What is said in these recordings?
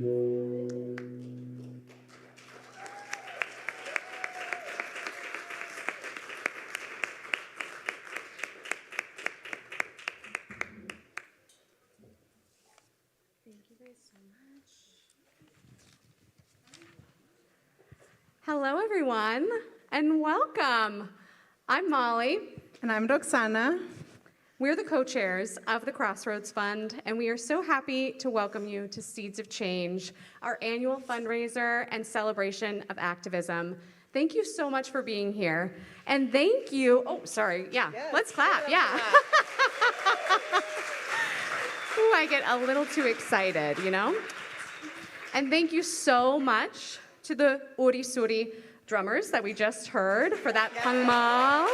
Hello, everyone, and welcome. I'm Molly. And I'm Roxana. We're the co-chairs of the Crossroads Fund, and we are so happy to welcome you to Seeds of Change, our annual fundraiser and celebration of activism. Thank you so much for being here. And thank you, let's clap, yeah. Ooh, I get a little too excited, you know? And thank you so much to the Uri Suri drummers that we just heard for that pangmal.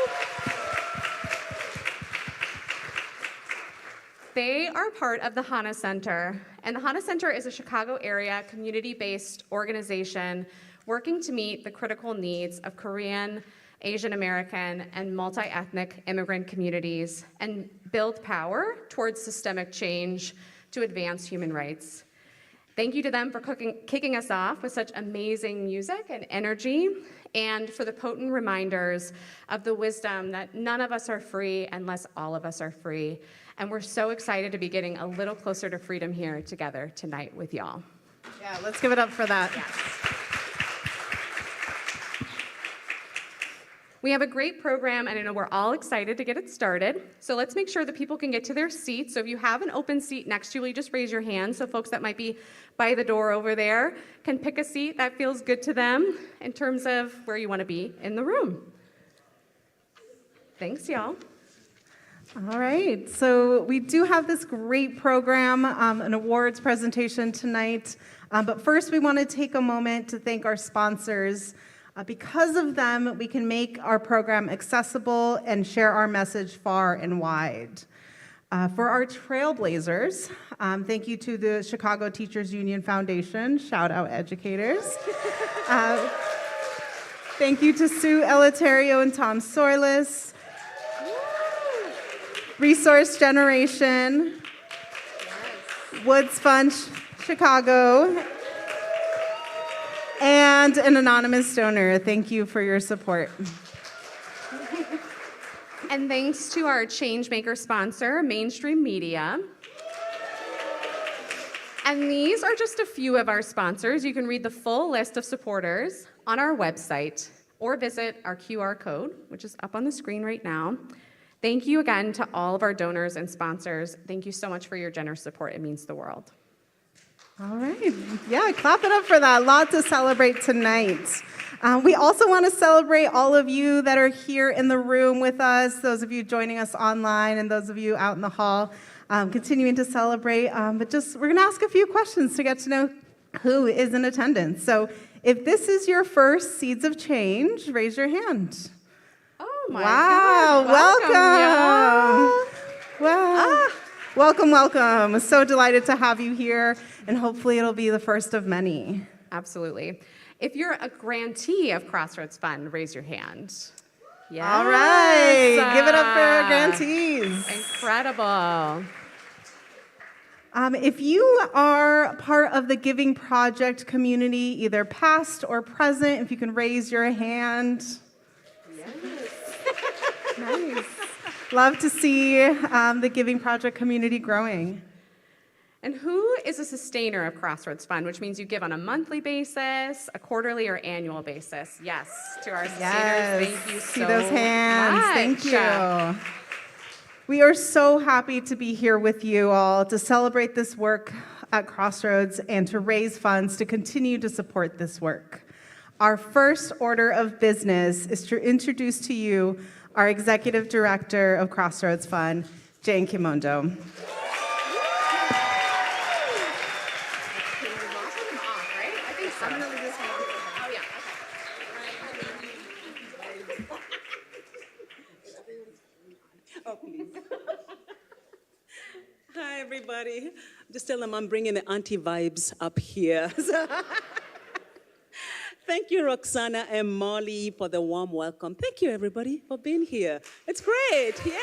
They are part of the HANA Center, and the HANA Center is a Chicago area community-based organization working to meet the critical needs of Korean, Asian American, and multi-ethnic immigrant communities and build power towards systemic change to advance human rights. Thank you to them for kicking us off with such amazing music and energy, and for the potent reminders of the wisdom that none of us are free unless all of us are free. And we're so excited to be getting a little closer to freedom here together tonight with y'all. Yeah, let's give it up for that. Yes. We have a great program, and I know we're all excited to get it started. So let's make sure that people can get to their seats. So if you have an open seat next to you, will you just raise your hand so folks that might be by the door over there can pick a seat that feels good to them in terms of where you want to be in the room. Thanks, y'all. All right, so we do have this great program, an awards presentation tonight. But first, we want to take a moment to thank our sponsors. Because of them, we can make our program accessible and share our message far and wide. For our trailblazers, thank you to the Chicago Teachers Union Foundation. Shout out educators. Thank you to Sue Eleuterio and Tom Soilis. Resource Generation, Woods Fund Chicago, and an anonymous donor. Thank you for your support. And thanks to our Changemaker sponsor, Mainstream Media. And these are just a few of our sponsors. You can read the full list of supporters on our website or visit our QR code, which is up on the screen right now. Thank you again to all of our donors and sponsors. Thank you so much for your generous support. It means the world. All right. Yeah, clap it up for that. A lot to celebrate tonight. We also want to celebrate all of you that are here in the room with us, those of you joining us online and those of you out in the hall, continuing to celebrate. But we're going to ask a few questions to get to know who is in attendance. So if this is your first Seeds of Change, raise your hand. Oh my wow, God. Welcome. Welcome, welcome. I'm so delighted to have you here, and hopefully it'll be the first of many. Absolutely. If you're a grantee of Crossroads Fund, raise your hand. Yes. All right, give it up for our grantees. Incredible. If you are part of the Giving Project community, either past or present, if you can raise your hand. Nice. Love to see the Giving Project community growing. And who is a sustainer of Crossroads Fund, which means you give on a monthly basis, a quarterly, or annual basis? Yes, to our sustainers, thank you so see those hands. much. Thank you. We are so happy to be here with you all to celebrate this work at Crossroads and to raise funds to continue to support this work. Our first order of business is to introduce to you our Executive Director of Crossroads Fund, Jane Kimondo. Hi, everybody. Just tell them I'm bringing the auntie vibes up here. Thank you, Roxana and Molly, for the warm welcome. Thank you, everybody, for being here. It's great. Yay!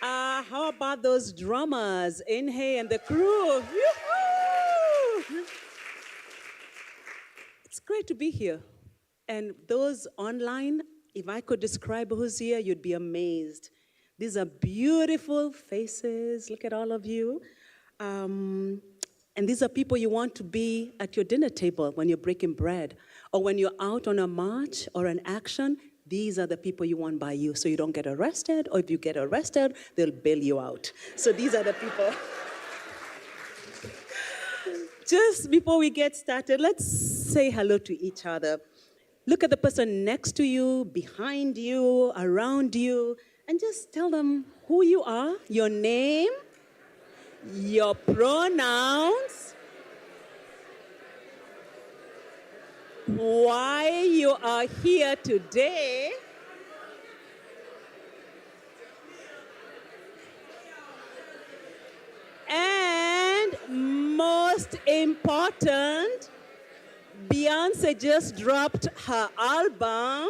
How about those drummers, Inhey and the crew? Yoo-hoo! It's great to be here. And those online, if I could describe who's here, you'd be amazed. These are beautiful faces. Look at all of you. And these are people you want to be at your dinner table when you're breaking bread, or when you're out on a march or an action. These are the people you want by you, so you don't get arrested, or if you get arrested, they'll bail you out. So these are the people. Just before we get started, let's say hello to each other. Look at the person next to you, behind you, around you, and just tell them who you are, your name, your pronouns, why you are here today, and most important, Beyonce just dropped her album,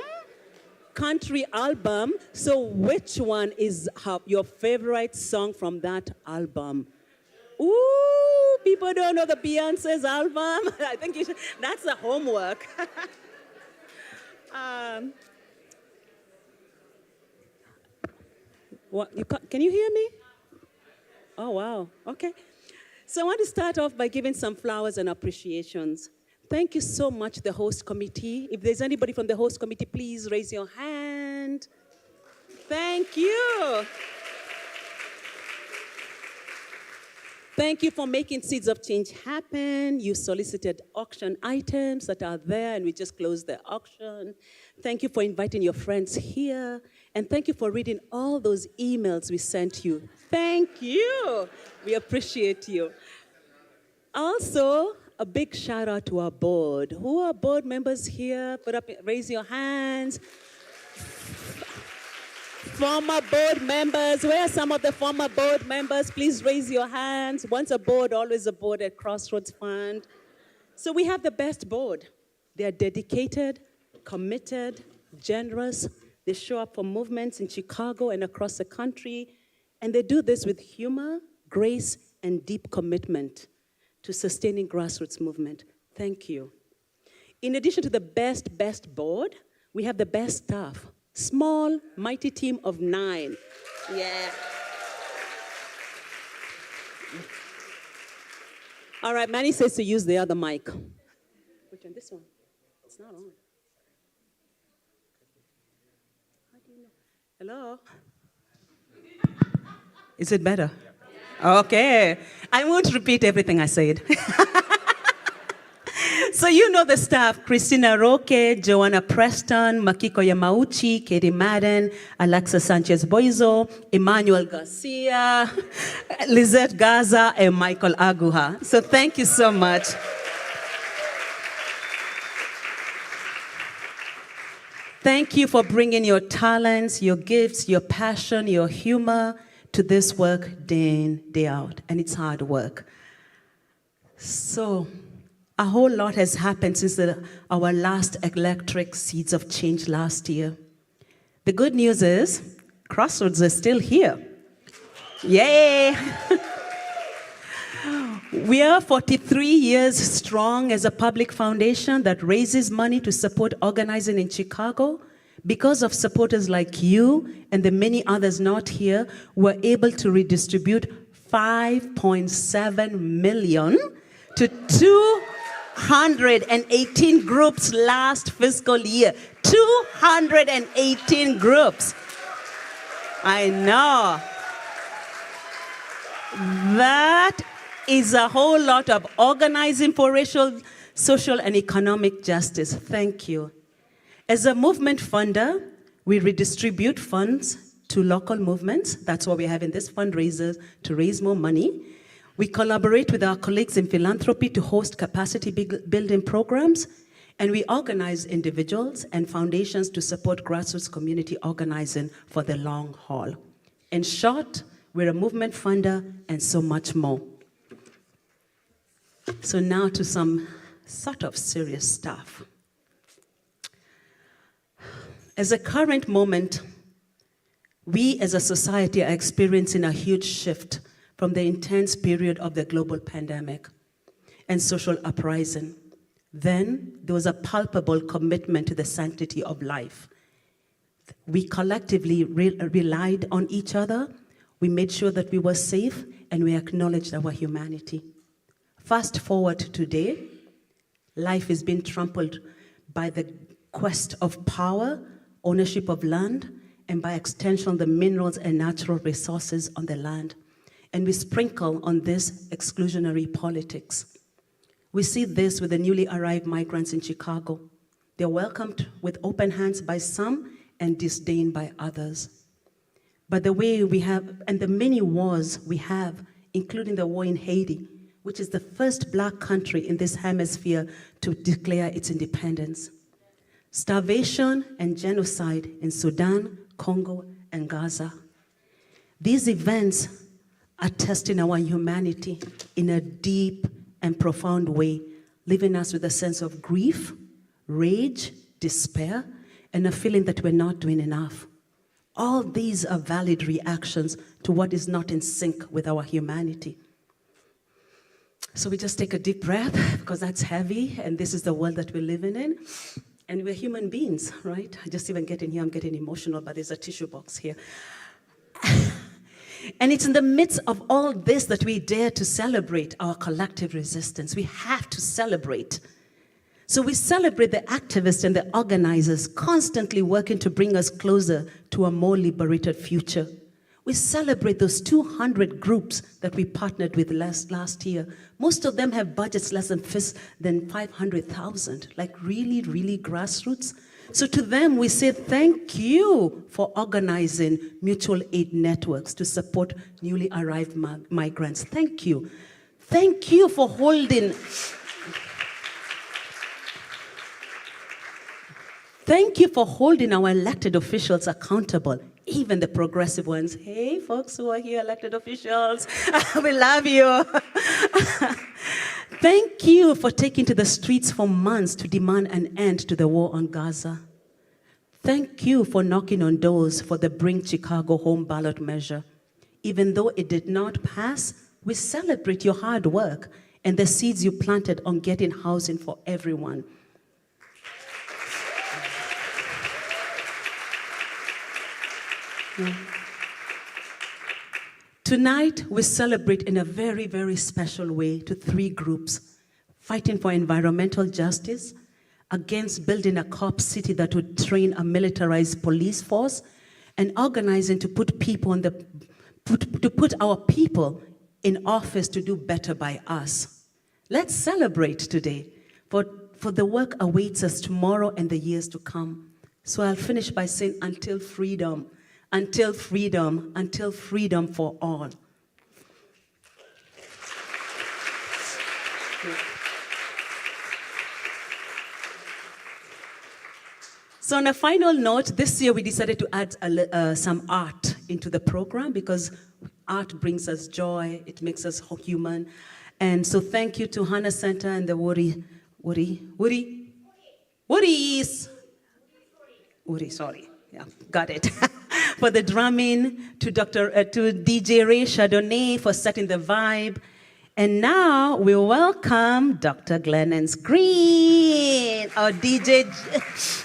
country album. So which one is your favorite song from that album? Ooh, people don't know the Beyonce's album. I think that's the homework. Can you hear me? Oh, wow. Okay. So I want to start off by giving some flowers and appreciations. Thank you so much, the host committee. If there's anybody from the host committee, please raise your hand. Thank you. Thank you for making Seeds of Change happen. You solicited auction items that are there, and we just closed the auction. Thank you for inviting your friends here. And thank you for reading all those emails we sent you. Thank you. We appreciate you. Also, a big shout out to our board. Who are board members here? Raise your hands. Former board members, where are some of the former board members? Please raise your hands. Once a board, always a board at Crossroads Fund. So we have the best board. They are dedicated, committed, generous. They show up for movements in Chicago and across the country. And they do this with humor, grace, and deep commitment to sustaining grassroots movement. Thank you. In addition to the best board, we have the best staff. Small, mighty team of 9. Yeah. All right, Manny says to use the other mic. Which one? This one? It's not on. How do you know? Hello? Is it better? Yeah. Okay. I won't repeat everything I said. So you know the staff: Christina Roque, Joanna Preston, Makiko Yamauchi, Katie Madden, Alexa Sanchez-Boizo, Emmanuel Garcia, Lizette Gaza, and Michael Aguha. So thank you so much. Thank you for bringing your talents, your gifts, your passion, your humor to this work day in, day out. And it's hard work. So a whole lot has happened since our last electric Seeds of Change last year. The good news is Crossroads is still here. Yay! We are 43 years strong as a public foundation that raises money to support organizing in Chicago. Because of supporters like you and the many others not here, we're able to redistribute $5.7 million to 218 groups last fiscal year. 218 groups. I know. That is a whole lot of organizing for racial, social, and economic justice. Thank you. As a movement funder, we redistribute funds to local movements. That's why we're having this fundraiser, to raise more money. We collaborate with our colleagues in philanthropy to host capacity building programs, and we organize individuals and foundations to support grassroots community organizing for the long haul. In short, we're a movement funder and so much more. So now to some sort of serious stuff. As a current moment, We as a society are experiencing a huge shift from the intense period of the global pandemic and social uprising. Then there was a palpable commitment to the sanctity of life. We collectively relied on each other, we made sure that we were safe, and we acknowledged our humanity. Fast forward to today, life is being trampled by the quest of power, ownership of land, and by extension, the minerals and natural resources on the land. And we sprinkle on this exclusionary politics. We see this with the newly arrived migrants in Chicago. They're welcomed with open hands by some and disdained by others. But the way we have, and the many wars we have, including the war in Haiti, which is the first black country in this hemisphere to declare its independence. Starvation and genocide in Sudan, Congo, and Gaza. These events are testing our humanity in a deep and profound way, leaving us with a sense of grief, rage, despair, and a feeling that we're not doing enough. All these are valid reactions to what is not in sync with our humanity. So we just take a deep breath, because that's heavy, and this is the world that we're living in. And we're human beings, right? I just even getting here, I'm getting emotional, but there's a tissue box here. And it's in the midst of all this that we dare to celebrate our collective resistance. We have to celebrate. So we celebrate the activists and the organizers constantly working to bring us closer to a more liberated future. We celebrate those 200 groups that we partnered with last year. Most of them have budgets less than 500,000, like really, really grassroots. So to them, we say thank you for organizing mutual aid networks to support newly arrived migrants. Thank you. Thank you for holding. Thank you for holding our elected officials accountable, even the progressive ones. Hey, folks who are here, elected officials, we love you. Thank you for taking to the streets for months to demand an end to the war on Gaza. Thank you for knocking on doors for the Bring Chicago Home ballot measure. Even though it did not pass, we celebrate your hard work and the seeds you planted on getting housing for everyone. Yeah. Tonight, we celebrate in a very, very special way to three groups: fighting for environmental justice, against building a cop city that would train a militarized police force, and organizing to put our people in office to do better by us. Let's celebrate today, for the work awaits us tomorrow and the years to come. So I'll finish by saying, until freedom. Until freedom, until freedom for all. So on a final note, this year we decided to add some art into the program, because art brings us joy, it makes us human. And so thank you to Hana Center and the Woody, sorry, yeah, got it. For the drumming, to DJ Ray Chardonnay for setting the vibe. And now we welcome Dr. Glennons Green, or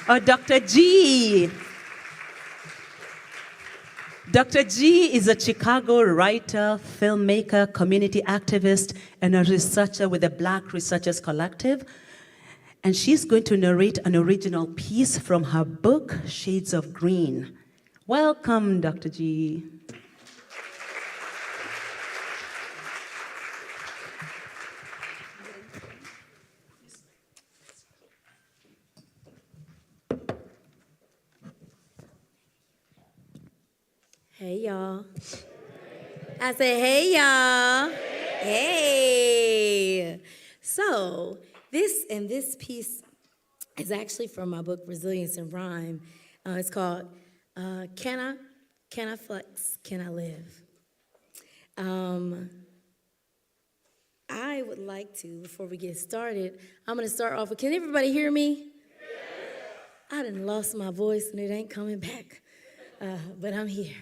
or Dr. G. Dr. G is a Chicago writer, filmmaker, community activist, and a researcher with the Black Researchers Collective. And she's going to narrate an original piece from her book, Shades of Green. Welcome, Dr. G. Hey, y'all. I said, hey, y'all. Hey. So, this piece is actually from my book, Resilience in Rhyme. It's called Can I Flex, Can I Live? I would like to, before we get started, I'm going to start off with, can everybody hear me? I done lost my voice and it ain't coming back. but I'm here.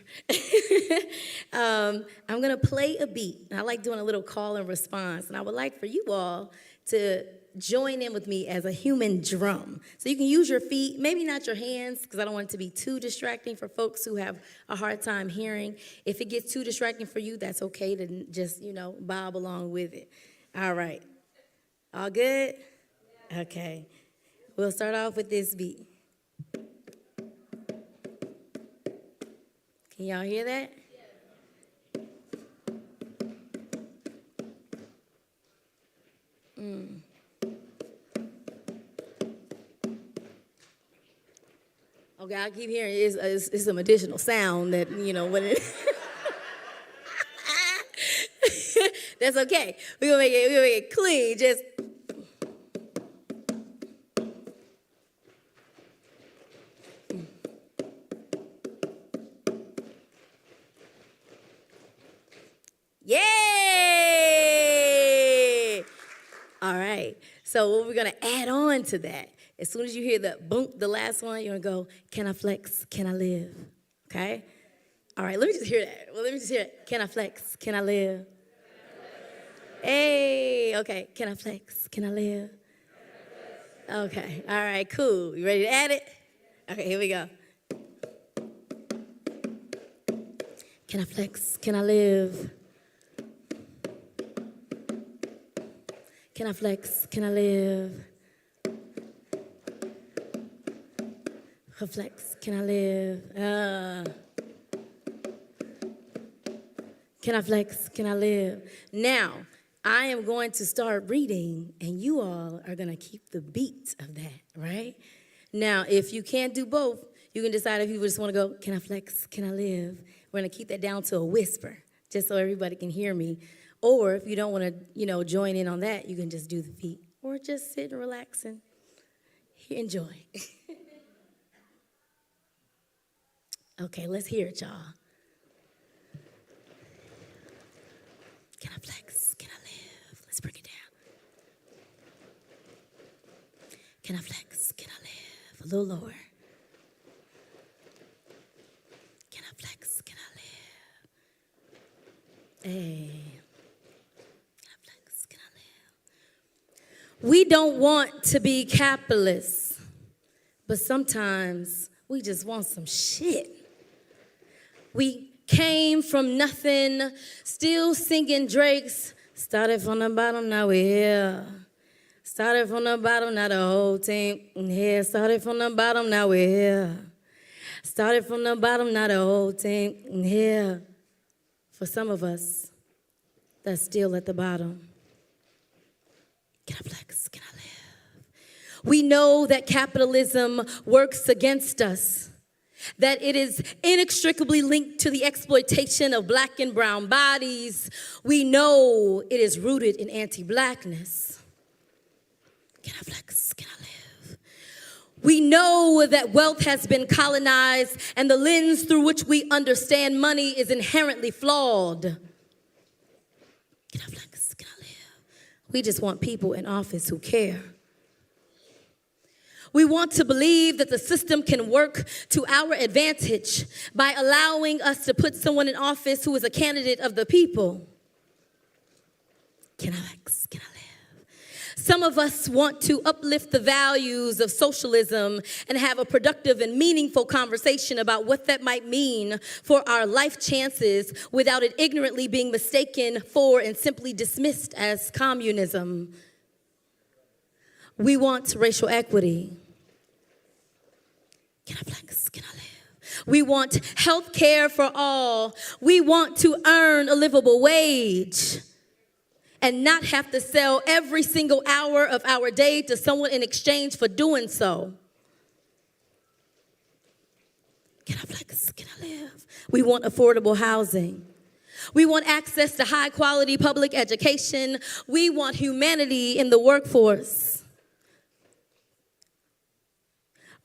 I'm going to play a beat. And I like doing a little call and response. And I would like for you all to join in with me as a human drum. So you can use your feet, maybe not your hands, because I don't want it to be too distracting for folks who have a hard time hearing. If it gets too distracting for you, that's okay to just, bob along with it. All right. All good? Okay. We'll start off with this beat. Can y'all hear that? Okay, I keep hearing it's some additional sound that, when it... That's okay. We're gonna make it clean. Just... Yay! All right. So what we're going to add on to that, as soon as you hear the boom, the last one, you're going to go, can I flex? Can I live? Okay? All right, let me just hear that. Well, let me just hear it. Can I flex? Can I live? Hey, okay. Can I flex? Can I live? Okay. All right, cool. You ready to add it? Okay, here we go. Can I flex? Can I live? Can I flex? Can I live? Flex? Can I live? Can I flex? Can I live? Now, I am going to start reading, and you all are going to keep the beat of that, right? Now, if you can't do both, you can decide if you just want to go, can I flex? Can I live? We're going to keep that down to a whisper, just so everybody can hear me. Or if you don't want to, join in on that, you can just do the beat. Or just sit and relax and enjoy. Okay, let's hear it, y'all. Can I flex? Can I live? Let's break it down. Can I flex? Can I live? A little lower. Can I flex? Can I live? Hey. Can I flex? Can I live? We don't want to be capitalists, but sometimes we just want some shit. We came from nothing, still singing Drake's. Started from the bottom, now we're here. Started from the bottom, now the whole team here. Started from the bottom, now we're here. Started from the bottom, now the whole team here. For some of us, that's still at the bottom. Can I flex? Can I live? We know that capitalism works against us, that it is inextricably linked to the exploitation of black and brown bodies. We know it is rooted in anti-blackness. Can I flex? Can I live? We know that wealth has been colonized and the lens through which we understand money is inherently flawed. Can I flex? Can I live? We just want people in office who care. We want to believe that the system can work to our advantage by allowing us to put someone in office who is a candidate of the people. Can I flex? Can I live? Some of us want to uplift the values of socialism and have a productive and meaningful conversation about what that might mean for our life chances without it ignorantly being mistaken for and simply dismissed as communism. We want racial equity. Can I flex? Can I live? We want health care for all. We want to earn a livable wage and not have to sell every single hour of our day to someone in exchange for doing so. Can I flex? Can I live? We want affordable housing. We want access to high quality public education. We want humanity in the workforce.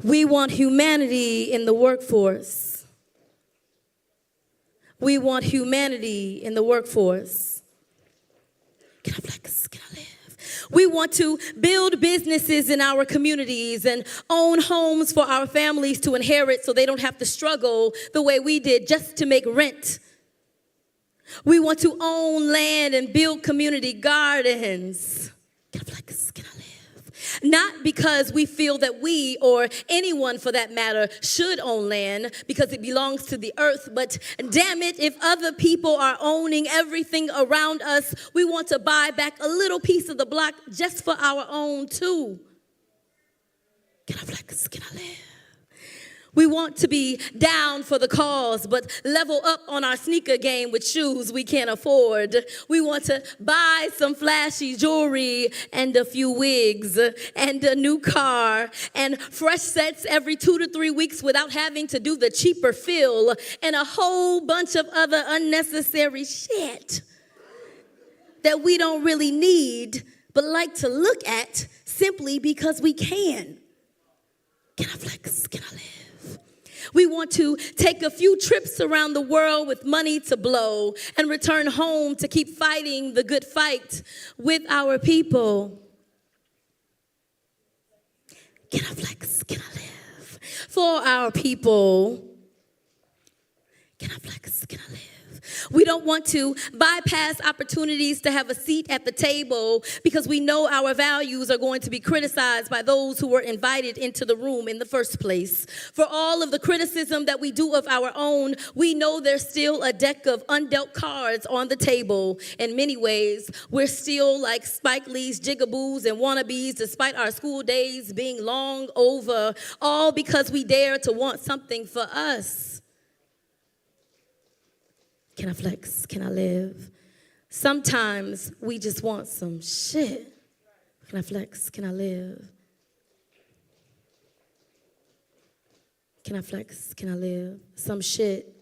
We want humanity in the workforce. We want humanity in the workforce. Can I flex? Can I live? We want to build businesses in our communities and own homes for our families to inherit so they don't have to struggle the way we did just to make rent. We want to own land and build community gardens. Can I live? Not because we feel that we, or anyone for that matter, should own land because it belongs to the earth, but damn it, if other people are owning everything around us, we want to buy back a little piece of the block just for our own too. Can I live? We want to be down for the cause, but level up on our sneaker game with shoes we can't afford. We want to buy some flashy jewelry and a few wigs and a new car and fresh sets every 2 to 3 weeks without having to do the cheaper fill and a whole bunch of other unnecessary shit that we don't really need but like to look at simply because we can. Can I flex? Can I live? We want to take a few trips around the world with money to blow and return home to keep fighting the good fight with our people. Can I flex? Can I live? For our people. Can I flex? Can I live? We don't want to bypass opportunities to have a seat at the table because we know our values are going to be criticized by those who were invited into the room in the first place. For all of the criticism that we do of our own, we know there's still a deck of undealt cards on the table. In many ways, we're still like Spike Lee's jigaboos and wannabes despite our school days being long over, all because we dare to want something for us. Can I flex? Can I live? Sometimes we just want some shit. Can I flex? Can I live? Can I flex? Can I live? Some shit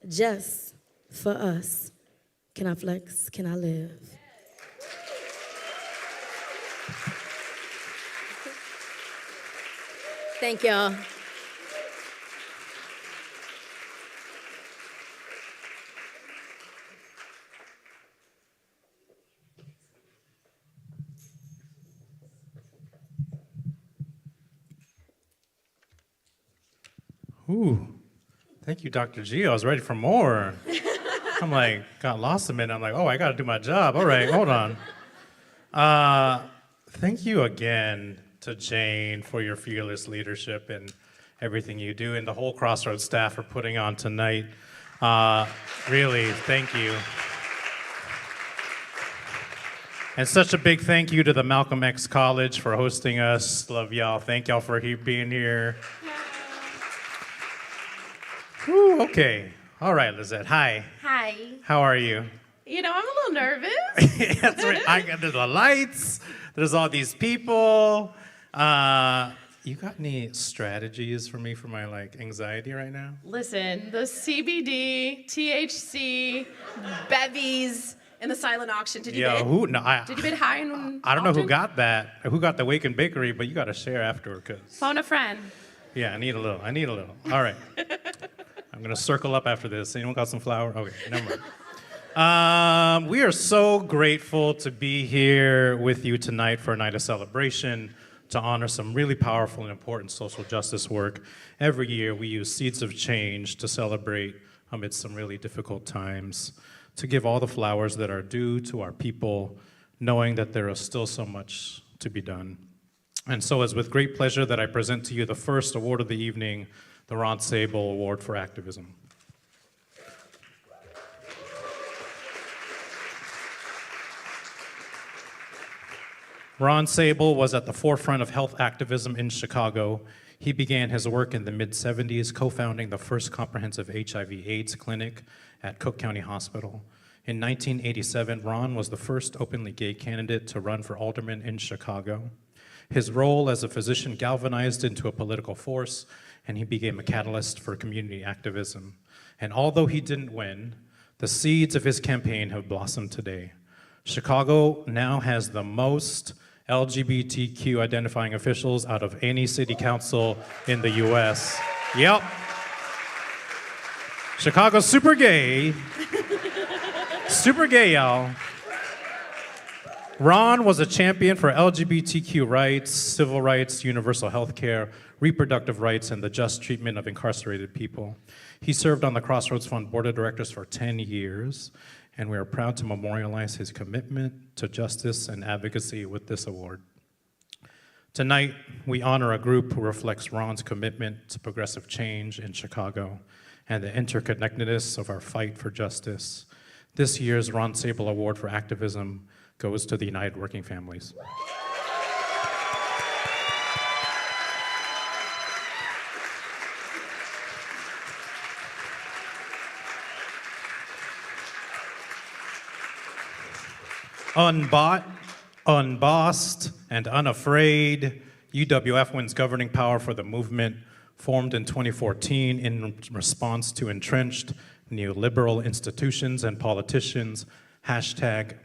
just for us. Can I flex? Can I live? Thank y'all. Ooh, thank you, Dr. G. I was ready for more. I'm like, got lost a minute. I'm like, oh, I got to do my job. All right, hold on. Thank you again to Jane for your fearless leadership and everything you do, and the whole Crossroads staff for putting on tonight. Really, thank you. And such a big thank you to the Malcolm X College for hosting us. Love y'all. Thank y'all for being here. Whew, okay. All right, Lizette. Hi. Hi. How are you? You know, I'm a little nervous. That's right. There's the lights. There's all these people. You got any strategies for me for my anxiety right now? Listen, the CBD, THC, bevies, and the silent auction. Did you bid? Who? No, Did you bid high in I don't know who auction? got that. Who got the Wake and Bakery? But you got to share afterward, cause. Phone a friend. Yeah, I need a little. All right. I'm gonna circle up after this. Anyone got some flour? Okay, never mind. We are so grateful to be here with you tonight for a night of celebration to honor some really powerful and important social justice work. Every year we use Seeds of Change to celebrate amidst some really difficult times, to give all the flowers that are due to our people, knowing that there is still so much to be done. And so it's with great pleasure that I present to you the first award of the evening, the Ron Sable Award for Activism. Ron Sable was at the forefront of health activism in Chicago. He began his work in the mid-'70s, co-founding the first comprehensive HIV/AIDS clinic at Cook County Hospital. In 1987, Ron was the first openly gay candidate to run for alderman in Chicago. His role as a physician galvanized into a political force, and he became a catalyst for community activism. And although he didn't win, the seeds of his campaign have blossomed today. Chicago now has the most LGBTQ identifying officials out of any city council in the US. Yep. Chicago's super gay. Super gay, y'all. Ron was a champion for LGBTQ rights, civil rights, universal health care, reproductive rights, and the just treatment of incarcerated people. He served on the Crossroads Fund Board of Directors for 10 years, and we are proud to memorialize his commitment to justice and advocacy with this award. Tonight, we honor a group who reflects Ron's commitment to progressive change in Chicago and the interconnectedness of our fight for justice. This year's Ron Sable Award for Activism goes to the United Working Families. Unbought, unbossed, and unafraid, UWF wins governing power for the movement formed in 2014 in response to entrenched neoliberal institutions and politicians. #BuyRom.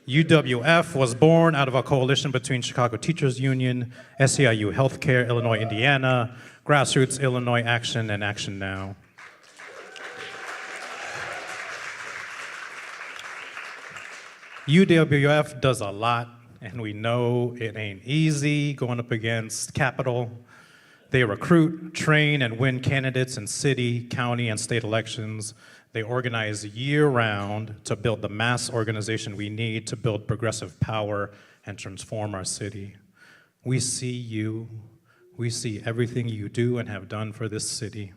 UWF was born out of a coalition between Chicago Teachers Union, SEIU Healthcare, Illinois, Indiana, Grassroots, Illinois Action, and Action Now. UWF does a lot, and we know it ain't easy going up against Capitol. They recruit, train, and win candidates in city, county, and state elections. They organize year-round to build the mass organization we need to build progressive power and transform our city. We see you. We see everything you do and have done for this city.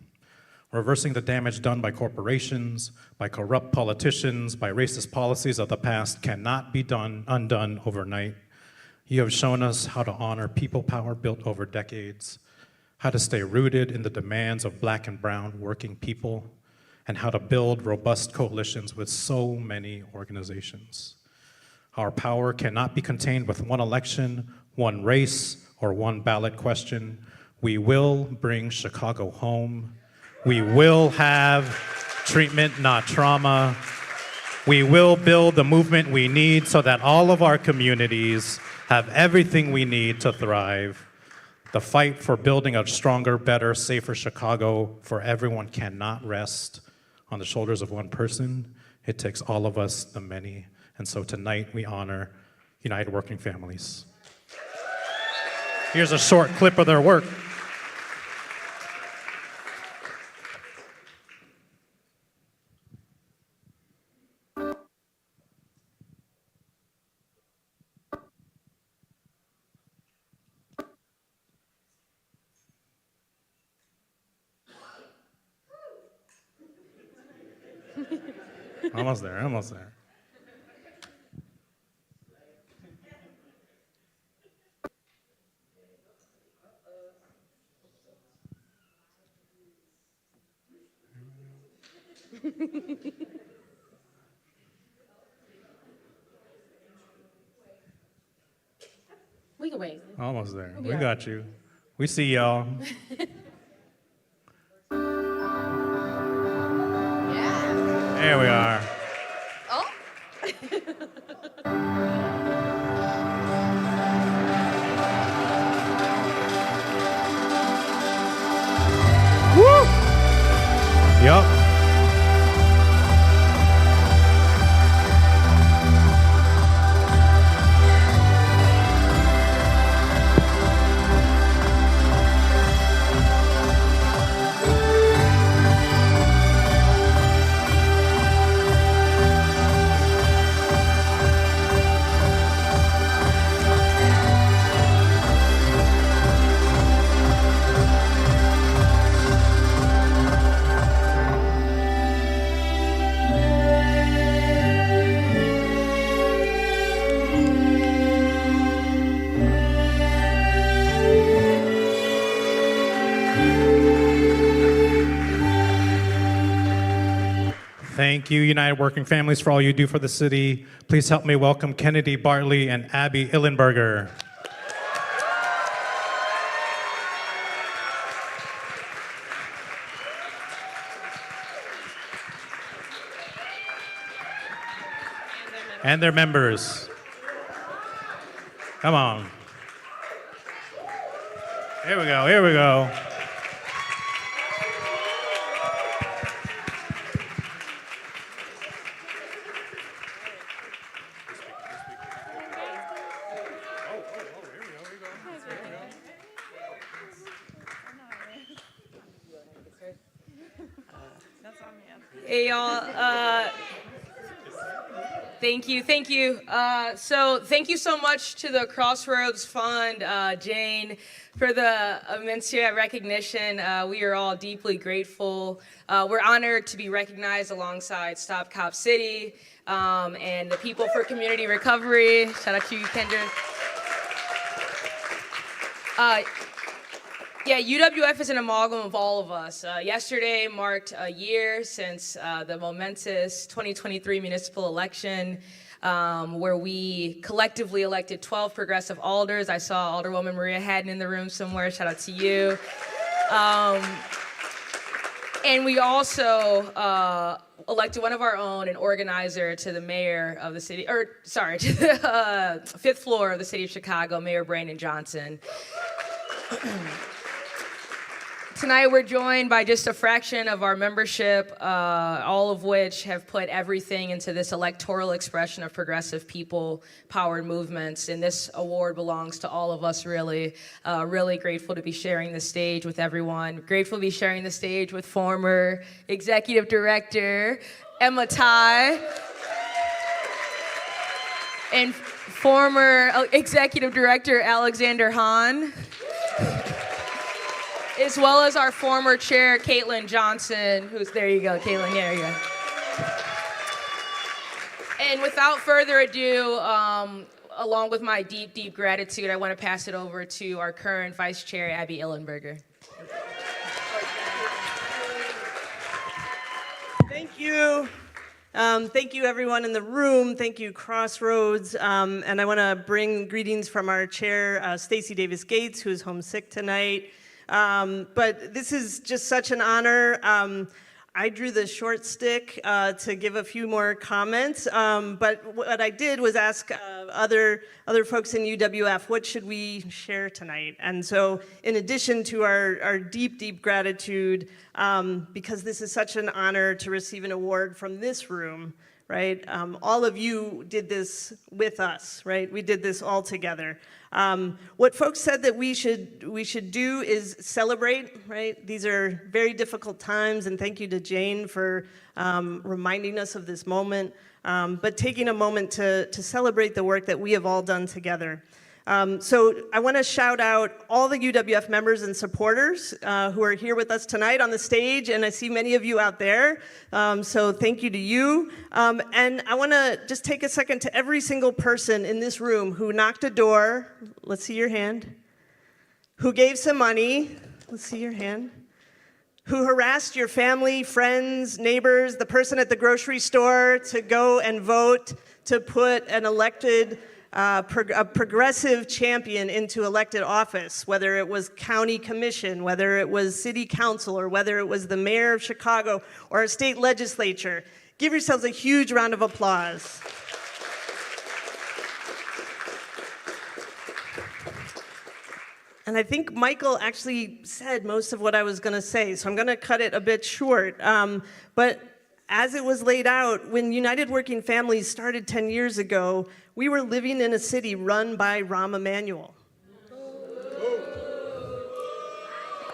Reversing the damage done by corporations, by corrupt politicians, by racist policies of the past cannot be undone overnight. You have shown us how to honor people power built over decades, how to stay rooted in the demands of Black and brown working people, and how to build robust coalitions with so many organizations. Our power cannot be contained with one election, one race, or one ballot question. We will bring Chicago home. We will have treatment, not trauma. We will build the movement we need so that all of our communities have everything we need to thrive. The fight for building a stronger, better, safer Chicago for everyone cannot rest on the shoulders of one person. It takes all of us, the many. And so tonight we honor United Working Families. Here's a short clip of their work. Almost there, almost there. We can wait. Almost there. We got you. We see y'all. Yeah. There we are. Oh. Yup. Thank you, United Working Families, for all you do for the city. Please help me welcome Kennedy Bartley and Abby Illenberger. And their members. Come on. Here we go, here we go. Hey y'all. Thank you. So thank you so much to the Crossroads Fund, Jane, for the immense recognition. We are all deeply grateful. We're honored to be recognized alongside Stop Cop City and the People for Community Recovery. Shout out to you, Kendra. Yeah, UWF is an amalgam of all of us. Yesterday marked a year since the momentous 2023 municipal election, where we collectively elected 12 progressive alders. I saw Alderwoman Maria Haddon in the room somewhere. Shout out to you. And we also elected one of our own, an organizer, to the mayor of the city, to the fifth floor of the city of Chicago, Mayor Brandon Johnson. Tonight we're joined by just a fraction of our membership, all of which have put everything into this electoral expression of progressive people-powered movements. And this award belongs to all of us, really. Really grateful to be sharing the stage with everyone. Grateful to be sharing the stage with former Executive Director Emma Tai and former Executive Director Alexander Hahn, as well as our former chair, Caitlin Johnson, there you go, Caitlin, there you go. And without further ado, along with my deep, deep gratitude, I want to pass it over to our current vice chair, Abby Illenberger. Thank you. Thank you, everyone in the room. Thank you, Crossroads. And I want to bring greetings from our chair, Stacey Davis Gates, who's homesick tonight. But this is just such an honor. I drew the short stick to give a few more comments, but what I did was ask other folks in UWF, what should we share tonight? And so in addition to our deep, deep gratitude, because this is such an honor to receive an award from this room, right? All of you did this with us, right? We did this all together. What folks said that we should do is celebrate, right? These are very difficult times, and thank you to Jane for reminding us of this moment, but taking a moment to celebrate the work that we have all done together. So I want to shout out all the UWF members and supporters who are here with us tonight on the stage, and I see many of you out there, so thank you to you. And I want to just take a second to every single person in this room who knocked a door, let's see your hand, who gave some money, let's see your hand, who harassed your family, friends, neighbors, the person at the grocery store to go and vote to put an elected a progressive champion into elected office, whether it was county commission, whether it was city council, or whether it was the mayor of Chicago or a state legislature. Give yourselves a huge round of applause. And I think Michael actually said most of what I was going to say, so I'm going to cut it a bit short. But as it was laid out, when United Working Families started 10 years ago, we were living in a city run by Rahm Emanuel.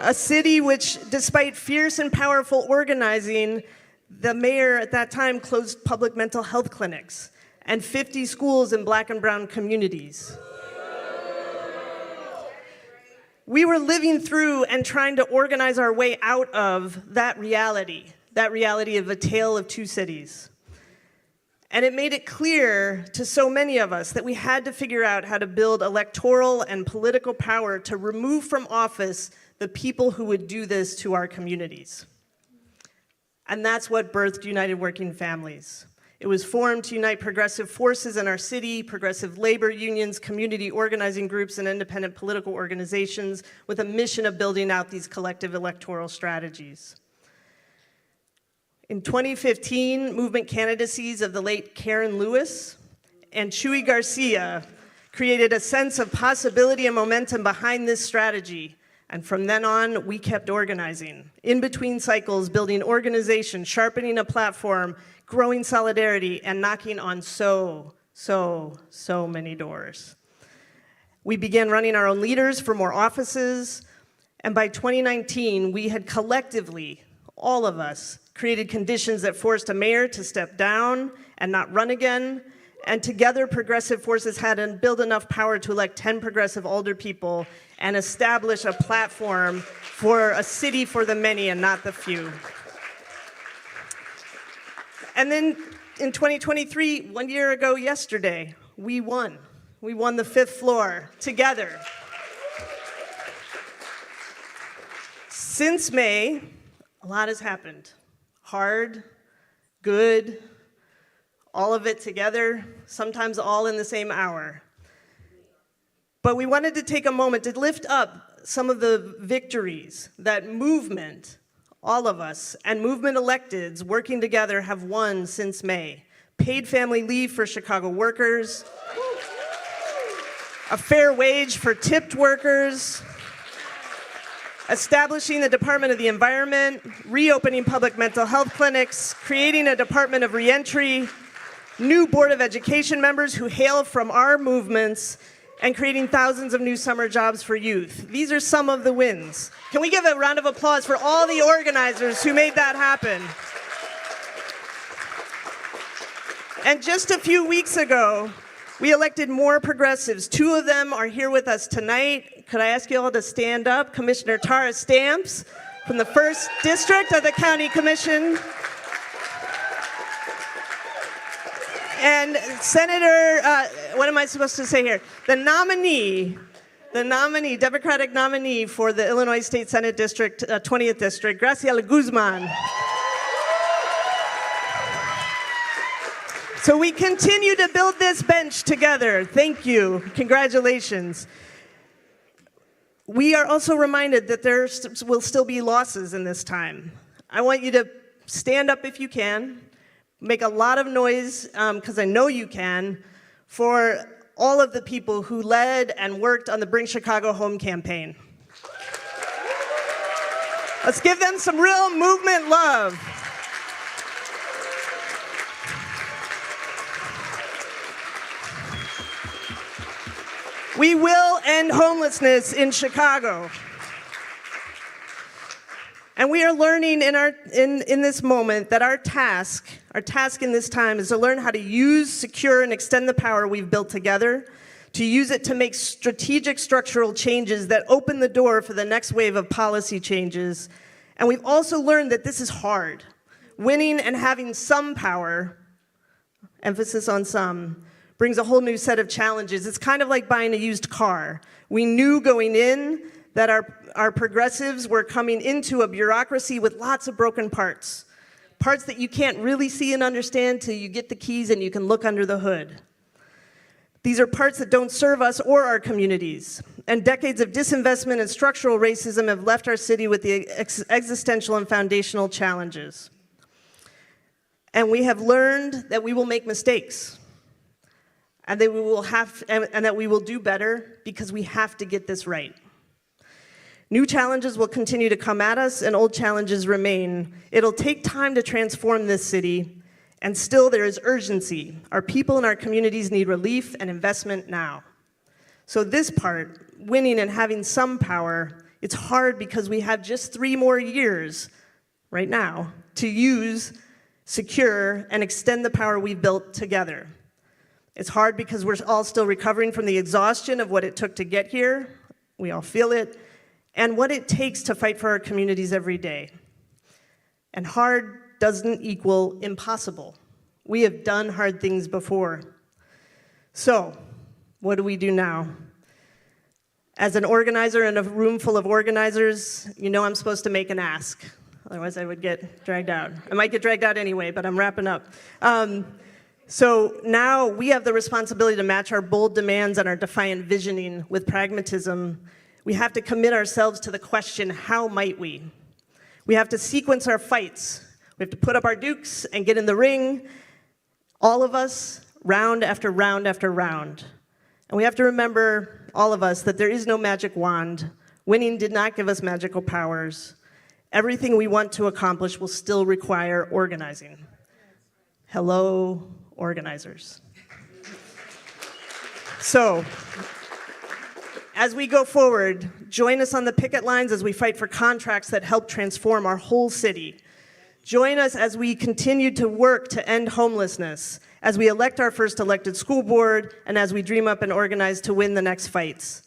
A city which, despite fierce and powerful organizing, the mayor at that time closed public mental health clinics and 50 schools in Black and brown communities. We were living through and trying to organize our way out of that reality of a tale of two cities. And it made it clear to so many of us that we had to figure out how to build electoral and political power to remove from office the people who would do this to our communities. And that's what birthed United Working Families. It was formed to unite progressive forces in our city, progressive labor unions, community organizing groups, and independent political organizations with a mission of building out these collective electoral strategies. In 2015, movement candidacies of the late Karen Lewis and Chuy Garcia created a sense of possibility and momentum behind this strategy. And from then on, we kept organizing. In between cycles, building organization, sharpening a platform, growing solidarity, and knocking on so many doors. We began running our own leaders for more offices, and by 2019, we had collectively all of us, created conditions that forced a mayor to step down and not run again. And together, progressive forces had to build enough power to elect 10 progressive older people and establish a platform for a city for the many and not the few. And then in 2023, 1 year ago yesterday, we won. We won the 5th floor together. Since May, a lot has happened. Hard, good, all of it together, sometimes all in the same hour. But we wanted to take a moment to lift up some of the victories that movement, all of us, and movement electeds working together have won since May. Paid family leave for Chicago workers, a fair wage for tipped workers, establishing the Department of the Environment, reopening public mental health clinics, creating a Department of Reentry, new Board of Education members who hail from our movements, and creating thousands of new summer jobs for youth. These are some of the wins. Can we give a round of applause for all the organizers who made that happen? And just a few weeks ago, we elected more progressives. 2 of them are here with us tonight. Could I ask you all to stand up? Commissioner Tara Stamps from the 1st District of the County Commission. And Senator, what am I supposed to say here? The nominee, Democratic nominee for the Illinois State Senate District, 20th District, Graciela Guzman. So we continue to build this bench together. Thank you. Congratulations. We are also reminded that there will still be losses in this time. I want you to stand up if you can, make a lot of noise, because I know you can, for all of the people who led and worked on the Bring Chicago Home campaign. Let's give them some real movement love. We will end homelessness in Chicago. And we are learning in this moment that our task in this time is to learn how to use, secure, and extend the power we've built together, to use it to make strategic structural changes that open the door for the next wave of policy changes. And we've also learned that this is hard. Winning and having some power, emphasis on some, brings a whole new set of challenges. It's kind of like buying a used car. We knew going in that our progressives were coming into a bureaucracy with lots of broken parts. Parts that you can't really see and understand till you get the keys and you can look under the hood. These are parts that don't serve us or our communities. And decades of disinvestment and structural racism have left our city with the existential and foundational challenges. And we have learned that we will make mistakes. And that we will do better because we have to get this right. New challenges will continue to come at us and old challenges remain. It'll take time to transform this city, and still there is urgency. Our people and our communities need relief and investment now. So this part, winning and having some power, it's hard because we have just 3 more years right now to use, secure, and extend the power we've built together. It's hard because we're all still recovering from the exhaustion of what it took to get here. We all feel it. And what it takes to fight for our communities every day. And hard doesn't equal impossible. We have done hard things before. So, what do we do now? As an organizer in a room full of organizers, you know I'm supposed to make an ask. Otherwise I would get dragged out. I might get dragged out anyway, but I'm wrapping up. So now we have the responsibility to match our bold demands and our defiant visioning with pragmatism. We have to commit ourselves to the question, how might we? We have to sequence our fights. We have to put up our dukes and get in the ring, all of us, round after round after round. And we have to remember, all of us, that there is no magic wand. Winning did not give us magical powers. Everything we want to accomplish will still require organizing. Hello, organizers. So, as we go forward, join us on the picket lines as we fight for contracts that help transform our whole city. Join us as we continue to work to end homelessness, as we elect our first elected school board, and as we dream up and organize to win the next fights.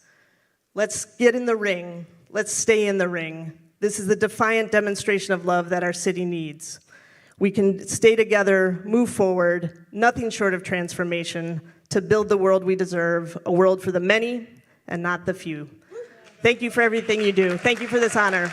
Let's get in the ring. Let's stay in the ring. This is the defiant demonstration of love that our city needs. We can stay together, move forward, nothing short of transformation, to build the world we deserve, a world for the many and not the few. Thank you for everything you do. Thank you for this honor.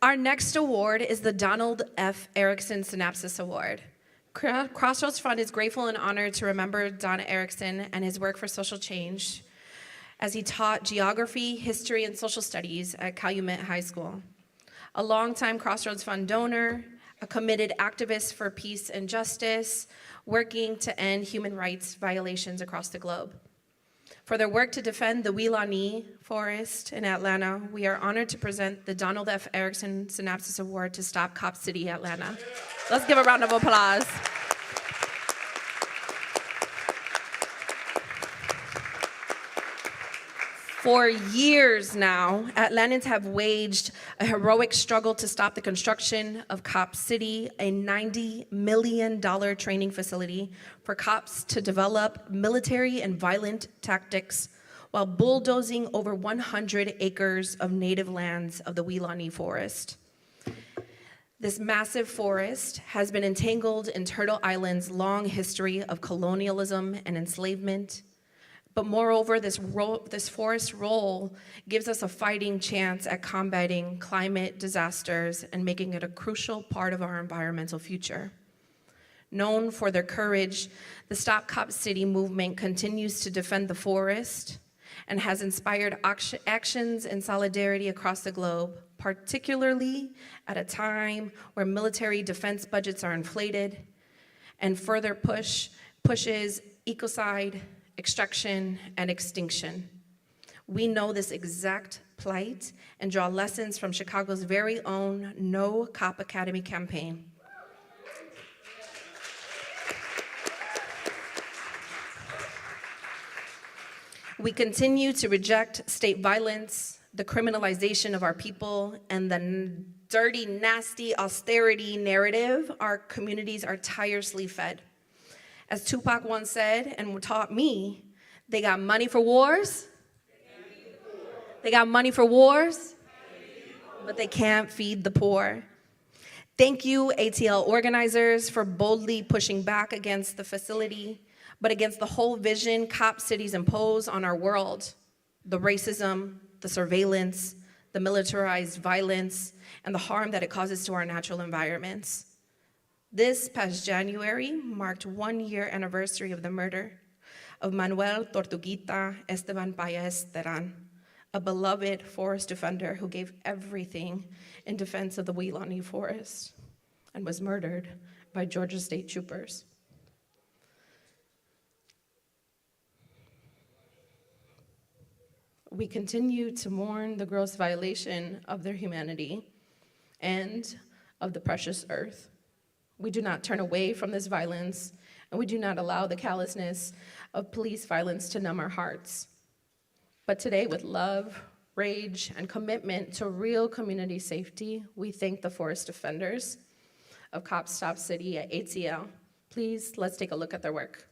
Our next award is the Donald F. Erickson Synapsis Award. Crossroads Fund is grateful and honored to remember Don Erickson and his work for social change as he taught geography, history, and social studies at Calumet High School. A longtime Crossroads Fund donor, a committed activist for peace and justice, working to end human rights violations across the globe. For their work to defend the Weelaunee Forest in Atlanta, we are honored to present the Donald F. Erickson Synapsis Award to Stop Cop City, Atlanta. Let's give a round of applause. For years now, Atlantans have waged a heroic struggle to stop the construction of Cop City, a $90 million training facility for cops to develop military and violent tactics while bulldozing over 100 acres of native lands of the Weelaunee Forest. This massive forest has been entangled in Turtle Island's long history of colonialism and enslavement. But moreover, this forest role gives us a fighting chance at combating climate disasters and making it a crucial part of our environmental future. Known for their courage, the Stop Cop City movement continues to defend the forest and has inspired actions in solidarity across the globe, particularly at a time where military defense budgets are inflated and further pushes ecocide, extraction, and extinction. We know this exact plight and draw lessons from Chicago's very own No Cop Academy campaign. We continue to reject state violence, the criminalization of our people, and the dirty, nasty austerity narrative our communities are tirelessly fed. As Tupac once said and taught me, they got money for wars, they got money for wars, but they can't feed the poor. Thank you, ATL organizers, for boldly pushing back against the facility, but against the whole vision cop cities impose on our world, the racism, the surveillance, the militarized violence, and the harm that it causes to our natural environments. This past January marked 1 year anniversary of the murder of Manuel Tortuguita Esteban Paez Terán, a beloved forest defender who gave everything in defense of the Weelaunee Forest and was murdered by Georgia State Troopers. We continue to mourn the gross violation of their humanity and of the precious earth. We do not turn away from this violence and we do not allow the callousness of police violence to numb our hearts. But today, with love, rage, and commitment to real community safety, we thank the forest defenders of Cop Stop City at ATL. Please, let's take a look at their work.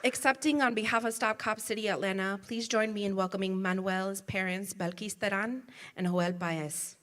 Accepting on behalf of Stop Cop City Atlanta, please join me in welcoming Manuel's parents, Belkis Teran and Joel Baez.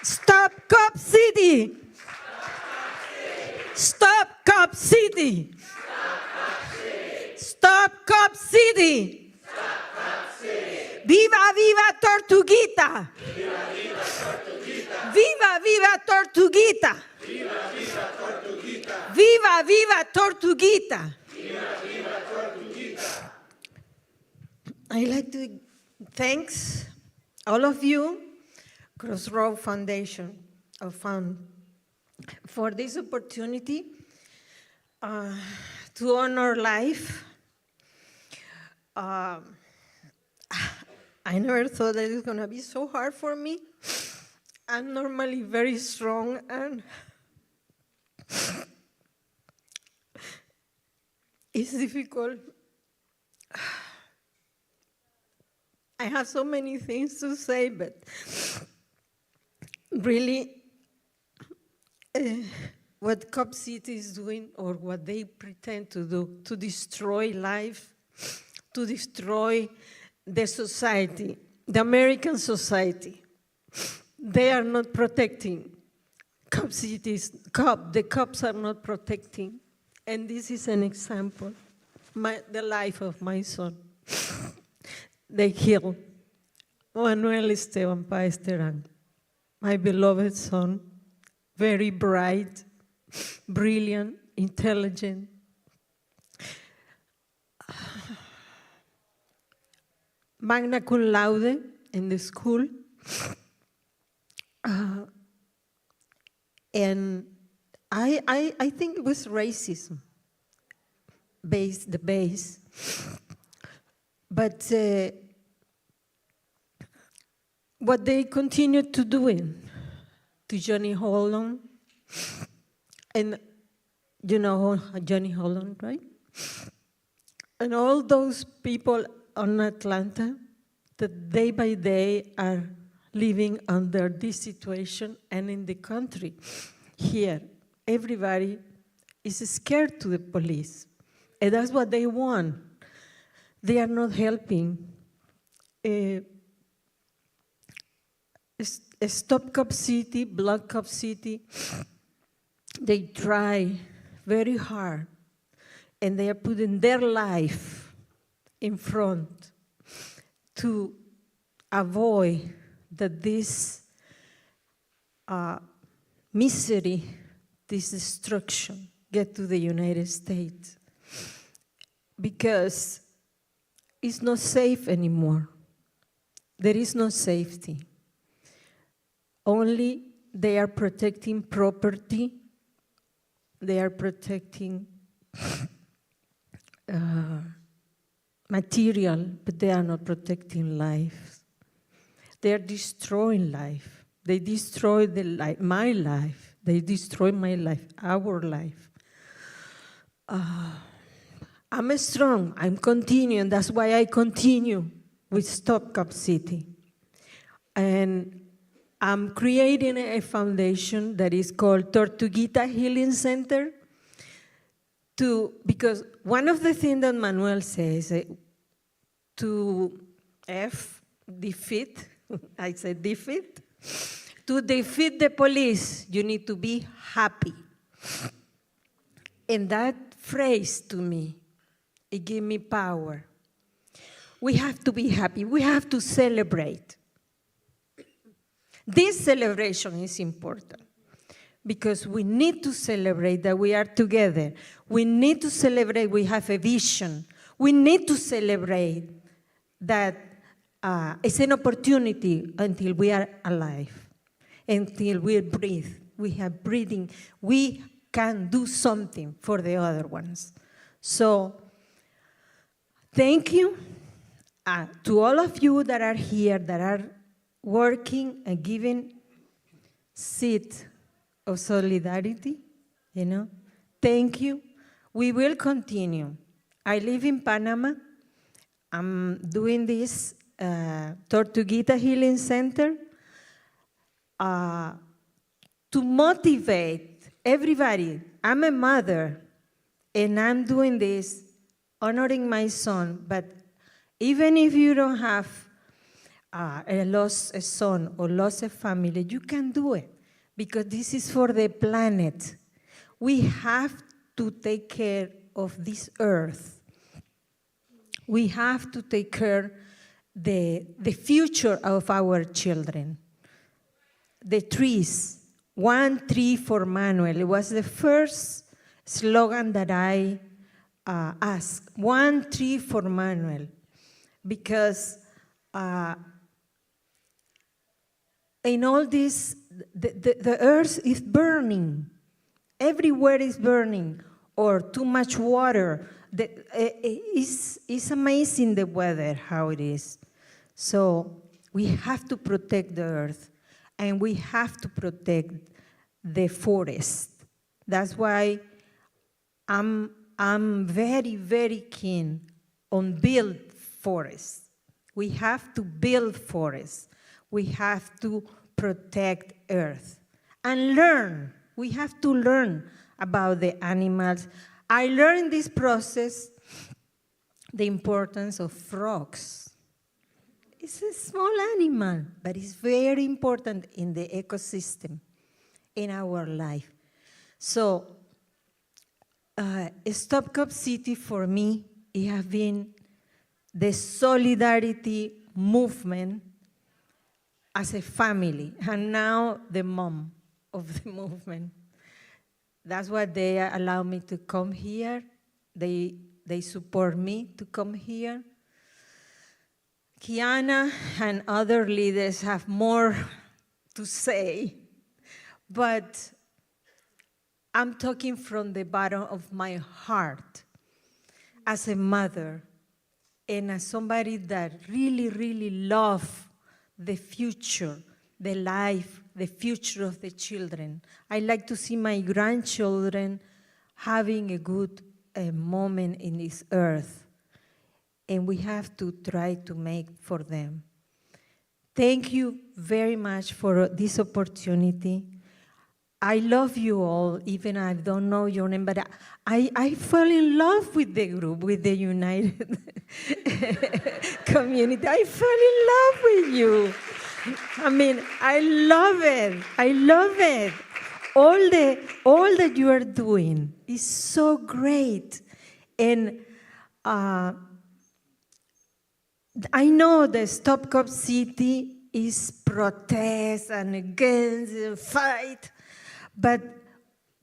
Stop Cop City! Stop Cop City! Stop Cop City! Viva, viva Tortuguita! Viva, viva Tortuguita! Viva, viva Tortuguita! I'd like to thank all of you, Crossroads Foundation of Fund, for this opportunity to honor life. I never thought that it's going to be so hard for me. I'm normally very strong, and it's difficult. I have so many things to say, but really, what Cop City is doing, or what they pretend to do, to destroy life, to destroy the society, the American society. They are not protecting Cop Cities. The cops are not protecting. And this is an example, the life of my son. They killed Manuel Esteban Paez Terán, my beloved son, very bright, brilliant, intelligent. Magna cum laude in the school. And I think it was racism, the base. But what they continue to doing to Johnny Holland, and you know Johnny Holland, right? And all those people on Atlanta that day by day are living under this situation, and in the country here, everybody is scared to the police. And that's what they want. They are not helping. Stop Cop City, Blood Cop City, they try very hard, and they are putting their life in front to avoid that this misery, this destruction get to the United States, because it's not safe anymore. There is no safety. Only they are protecting property, they are protecting material, but they are not protecting life. They are destroying life. They destroy my life. They destroy my life, our life. I'm strong, I'm continuing. That's why I continue with Stop Cop City. And I'm creating a foundation that is called Tortuguita Healing Center, because one of the things that Manuel says, to defeat, I said defeat, to defeat the police, you need to be happy. And that phrase to me, it gave me power. We have to be happy, we have to celebrate. This celebration is important because we need to celebrate that we are together. We need to celebrate we have a vision. We need to celebrate that it's an opportunity until we are alive, until we breathe. We have breathing. We can do something for the other ones. So thank you to all of you that are here, that are working and giving seed of solidarity, you know. Thank you. We will continue. I live in Panama. I'm doing this Tortuguita Healing Center to motivate everybody. I'm a mother, and I'm doing this honoring my son, but even if you don't have lost a son or lost a family, you can do it because this is for the planet. We have to take care of this earth. We have to take care the future of our children. The trees, 1 tree for Manuel. It was the first slogan that I asked, 1 tree for Manuel, because in all this, the earth is burning. Everywhere is burning, or too much water. It's amazing the weather, how it is. So we have to protect the earth, and we have to protect the forest. That's why I'm very, very keen on build forests. We have to build forests. We have to protect earth and learn. We have to learn about the animals. I learned in this process the importance of frogs. It's a small animal, but it's very important in the ecosystem, in our life. So, Stop Cop City for me, it has been the solidarity movement as a family, and now the mom of the movement. That's why they allow me to come here. They support me to come here. Kiana and other leaders have more to say, but I'm talking from the bottom of my heart as a mother and as somebody that really, really love the future, the life, the future of the children. I like to see my grandchildren having a good moment in this earth, and we have to try to make for them. Thank you very much for this opportunity. I love you all, even I don't know your name, but I fell in love with the group, with the United Community. I fell in love with you. I mean, I love it. I love it. All that you are doing is so great. And I know the Stop Cop City is protest and against and fight, but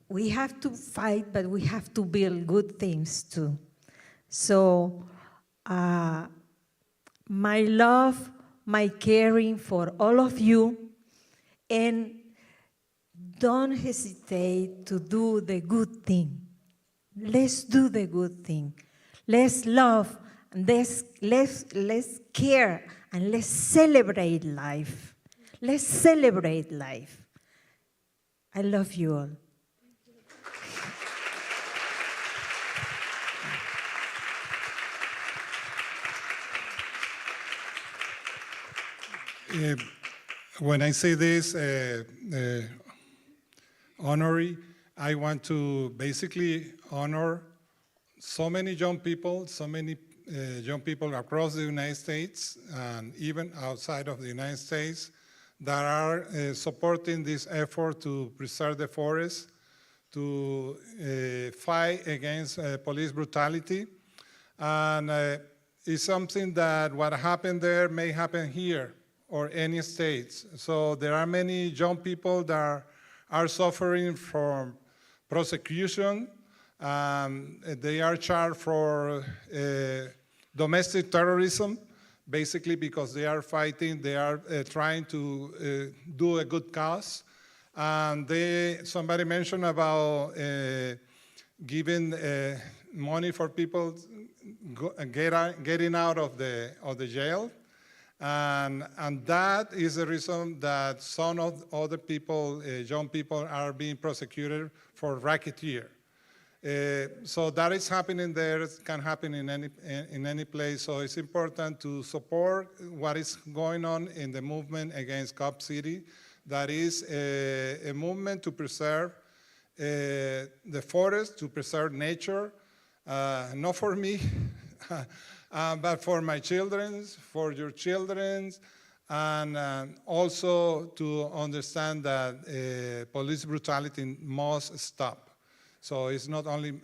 we have to fight, but we have to build good things too. So my love, my caring for all of you, and don't hesitate to do the good thing. Let's do the good thing. Let's love, and let's care, and let's celebrate life. Let's celebrate life. I love you all. When I say this, honorary, I want to basically honor so many young people across the United States and even outside of the United States that are supporting this effort to preserve the forest, to fight against police brutality. And it's something that what happened there may happen here or any states. So there are many young people that are suffering from prosecution. They are charged for domestic terrorism, basically because they are fighting, they are trying to do a good cause. And somebody mentioned about giving money for people getting out of the jail. And that is the reason that some of other people, young people, are being prosecuted for racketeer. So that is happening there. It can happen in any place. So it's important to support what is going on in the movement against Cop City. That is a movement to preserve the forest, to preserve nature, not for me, but for my children, for your children, and also to understand that police brutality must stop. So it's not only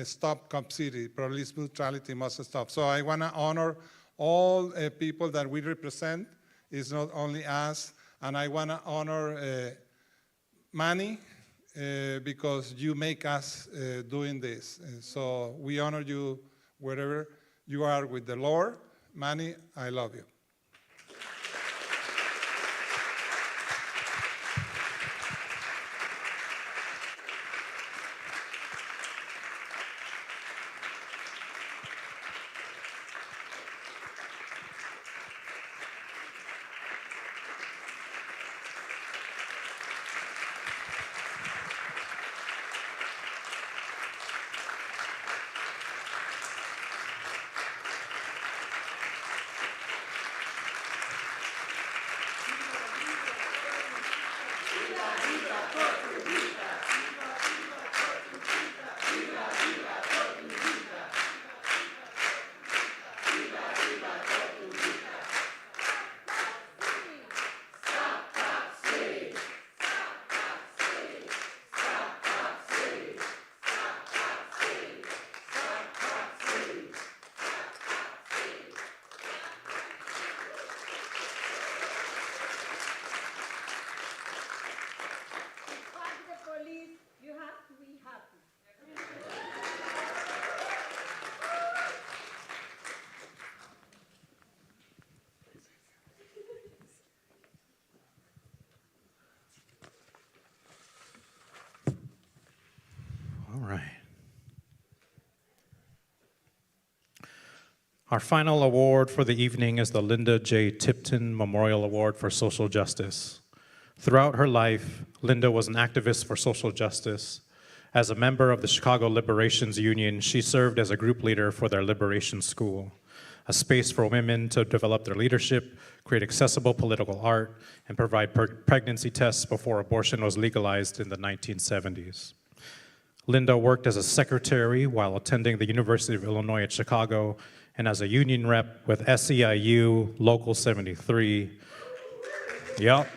stop Cop City, police brutality must stop. So I want to honor all people that we represent. It's not only us. And I want to honor Manny because you make us doing this. And so we honor you wherever you are with the Lord. Manny, I love you. Our final award for the evening is the Linda J. Tipton Memorial Award for Social Justice. Throughout her life, Linda was an activist for social justice. As a member of the Chicago Liberations Union, she served as a group leader for their Liberation School, a space for women to develop their leadership, create accessible political art, and provide pregnancy tests before abortion was legalized in the 1970s. Linda worked as a secretary while attending the University of Illinois at Chicago and as a union rep with SEIU Local 73. Yep.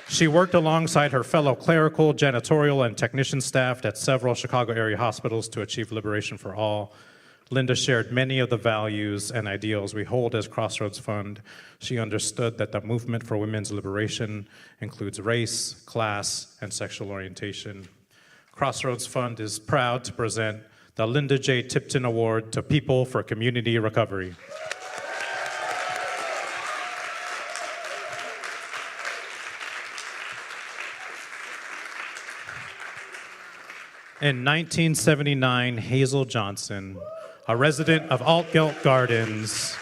She worked alongside her fellow clerical, janitorial, and technician staff at several Chicago area hospitals to achieve liberation for all. Linda shared many of the values and ideals we hold as Crossroads Fund. She understood that the movement for women's liberation includes race, class, and sexual orientation. Crossroads Fund is proud to present the Linda J. Tipton Award to People for Community Recovery. In 1979, Hazel Johnson, a resident of Altgeld Gardens,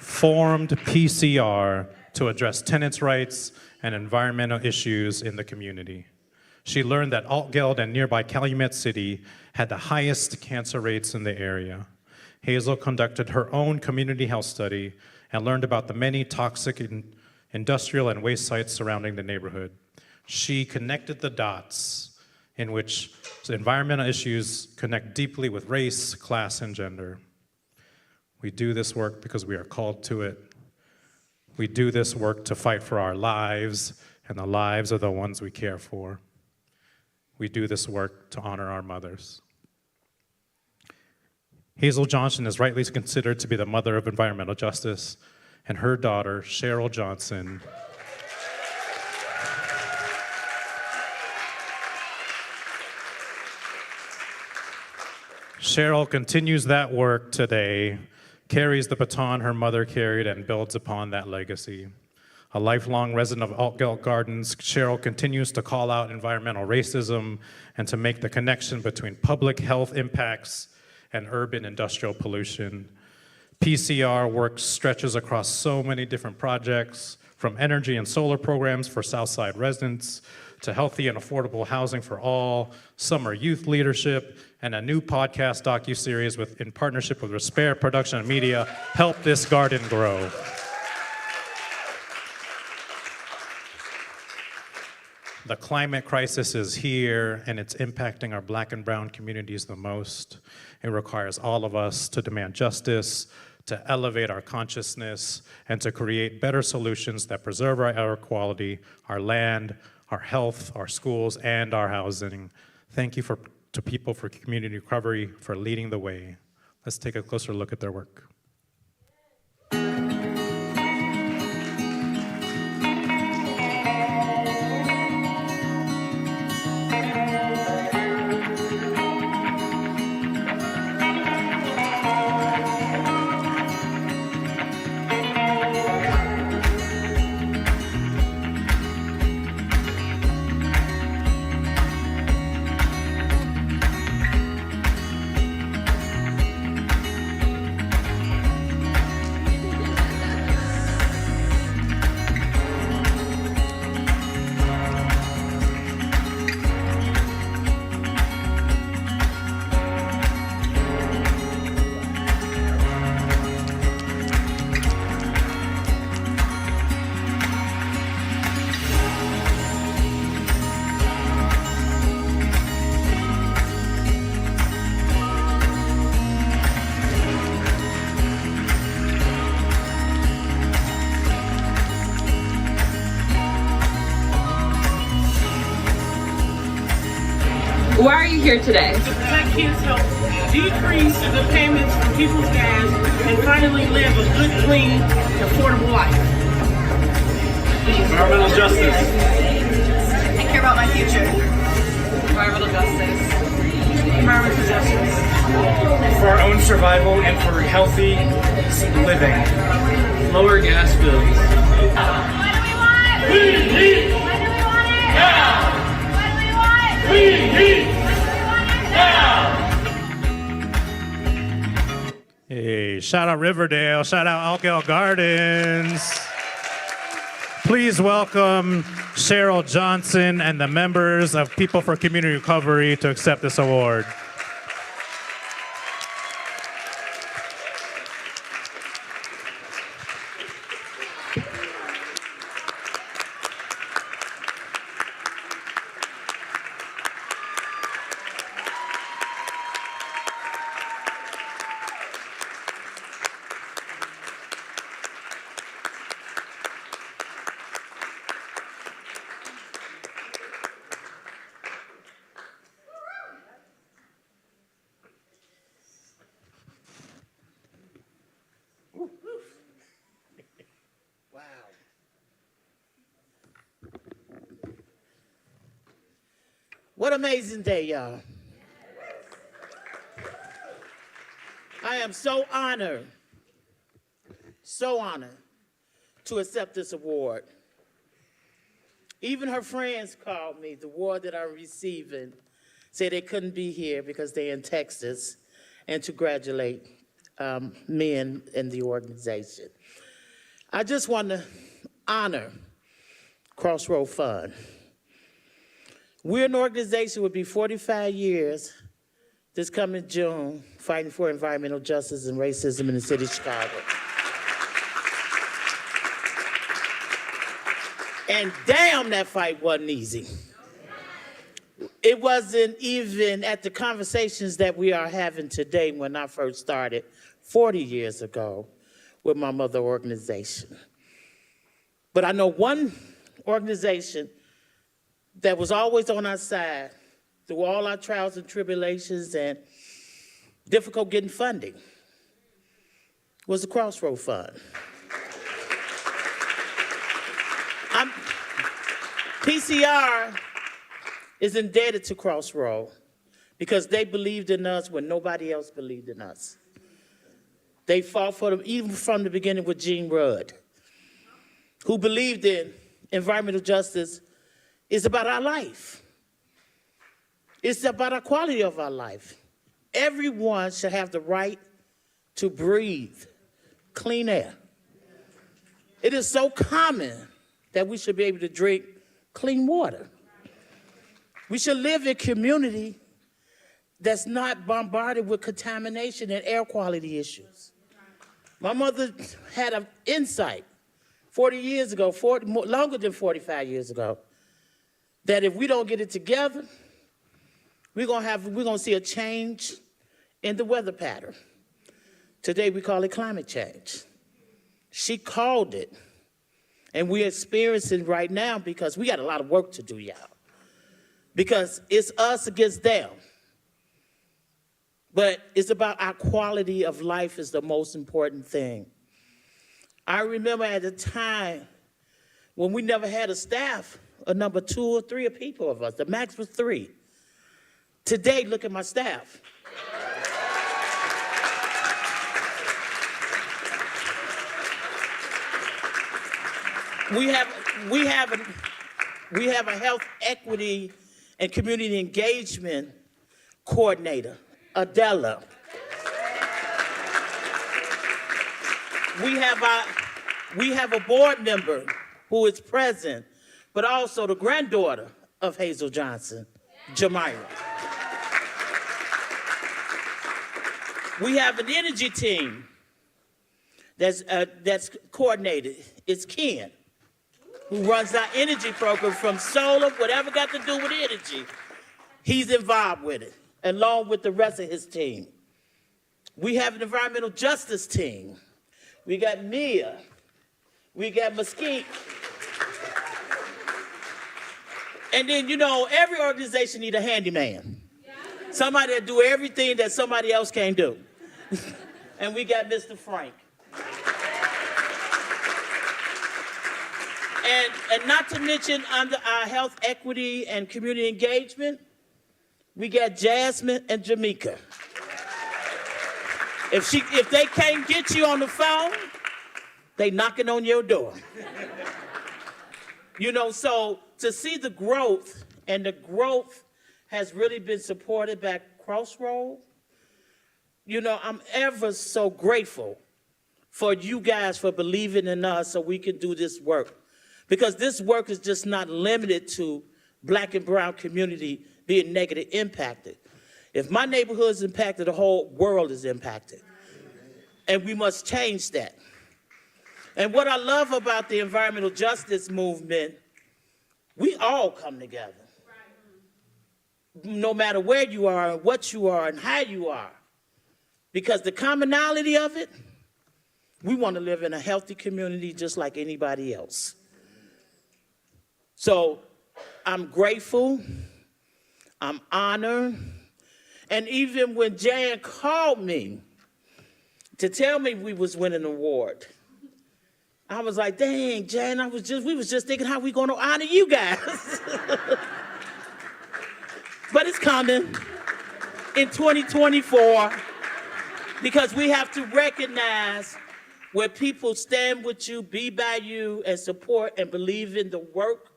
formed PCR to address tenants' rights and environmental issues in the community. She learned that Altgeld and nearby Calumet City had the highest cancer rates in the area. Hazel conducted her own community health study and learned about the many toxic industrial and waste sites surrounding the neighborhood. She connected the dots in which environmental issues connect deeply with race, class, and gender. We do this work because we are called to it. We do this work to fight for our lives and the lives of the ones we care for. We do this work to honor our mothers. Hazel Johnson is rightly considered to be the mother of environmental justice, and her daughter, Cheryl Johnson, Cheryl continues that work today, carries the baton her mother carried, and builds upon that legacy. A lifelong resident of Altgeld Gardens, Cheryl continues to call out environmental racism and to make the connection between public health impacts and urban industrial pollution. PCR work stretches across so many different projects, from energy and solar programs for Southside residents to healthy and affordable housing for all, summer youth leadership, and a new podcast docuseries in partnership with Respire Production and Media, Help This Garden Grow. The climate crisis is here, and it's impacting our Black and brown communities the most. It requires all of us to demand justice, to elevate our consciousness, and to create better solutions that preserve our air quality, our land, our health, our schools, and our housing. Thank you to People for Community Recovery for leading the way. Let's take a closer look at their work. Why are you here today? To protect kids' health, decrease the payments for people's gas, and finally live a good, clean, affordable life. Environmental justice. I care about my future. Environmental justice. Environmental justice. For our own survival and for healthy living. Lower gas bills. What do we want? We need. When do we want it? Now. What do we want? We need. When do we want it? Now. Hey. Hey, shout out Riverdale, shout out Alkell Gardens. Please welcome Cheryl Johnson and the members of People for Community Recovery to accept this award. What an amazing day, y'all. I am so honored to accept this award. Even her friends called me. The award that I'm receiving said they couldn't be here because they're in Texas, and to congratulate me and the organization. I just want to honor Crossroads Fund. We're an organization will be 45 years this coming June, fighting for environmental justice and racism in the city of Chicago. And damn, that fight wasn't easy. It wasn't even at the conversations that we are having today when I first started 40 years ago with my mother organization. But I know one organization that was always on our side through all our trials and tribulations and difficult getting funding was the Crossroads Fund. PCR is indebted to Crossroads because they believed in us when nobody else believed in us. They fought for them even from the beginning with Gene Rudd, who believed in environmental justice is about our life. It's about our quality of our life. Everyone should have the right to breathe clean air. It is so common that we should be able to drink clean water. We should live in a community that's not bombarded with contamination and air quality issues. My mother had an insight 40 years ago, longer than 45 years ago, that if we don't get it together, we're gonna see a change in the weather pattern. Today we call it climate change. She called it, and we're experiencing it right now because we got a lot of work to do, y'all. Because it's us against them. But it's about our quality of life is the most important thing. I remember at a time when we never had a staff, a number 2 or 3 of people of us. The max was 3. Today, look at my staff. We have a health equity and community engagement coordinator, Adela. We have a board member who is present, but also the granddaughter of Hazel Johnson, Jamira. We have an energy team that's coordinated. It's Ken, who runs our energy program from solar, whatever got to do with energy. He's involved with it, along with the rest of his team. We have an environmental justice team. We got Mia. We got Mesquite. And then, you know, every organization needs a handyman. Somebody that do everything that somebody else can't do. And we got Mr. Frank. And not to mention under our health equity and community engagement, we got Jasmine and Jamaica. If they can't get you on the phone, they knocking on your door. You know, so to see the growth, and the growth has really been supported by Crossroads, I'm ever so grateful for you guys for believing in us so we can do this work. Because this work is just not limited to Black and brown community being negatively impacted. If my neighborhood is impacted, the whole world is impacted. And we must change that. And what I love about the environmental justice movement, we all come together. No matter where you are, and what you are, and how you are. Because the commonality of it, we want to live in a healthy community just like anybody else. So I'm grateful, I'm honored, and even when Jan called me to tell me we was winning an award, I was like, dang, Jan, we was just thinking how we gonna honor you guys. But it's coming in 2024 because we have to recognize where people stand with you, be by you, and support and believe in the work.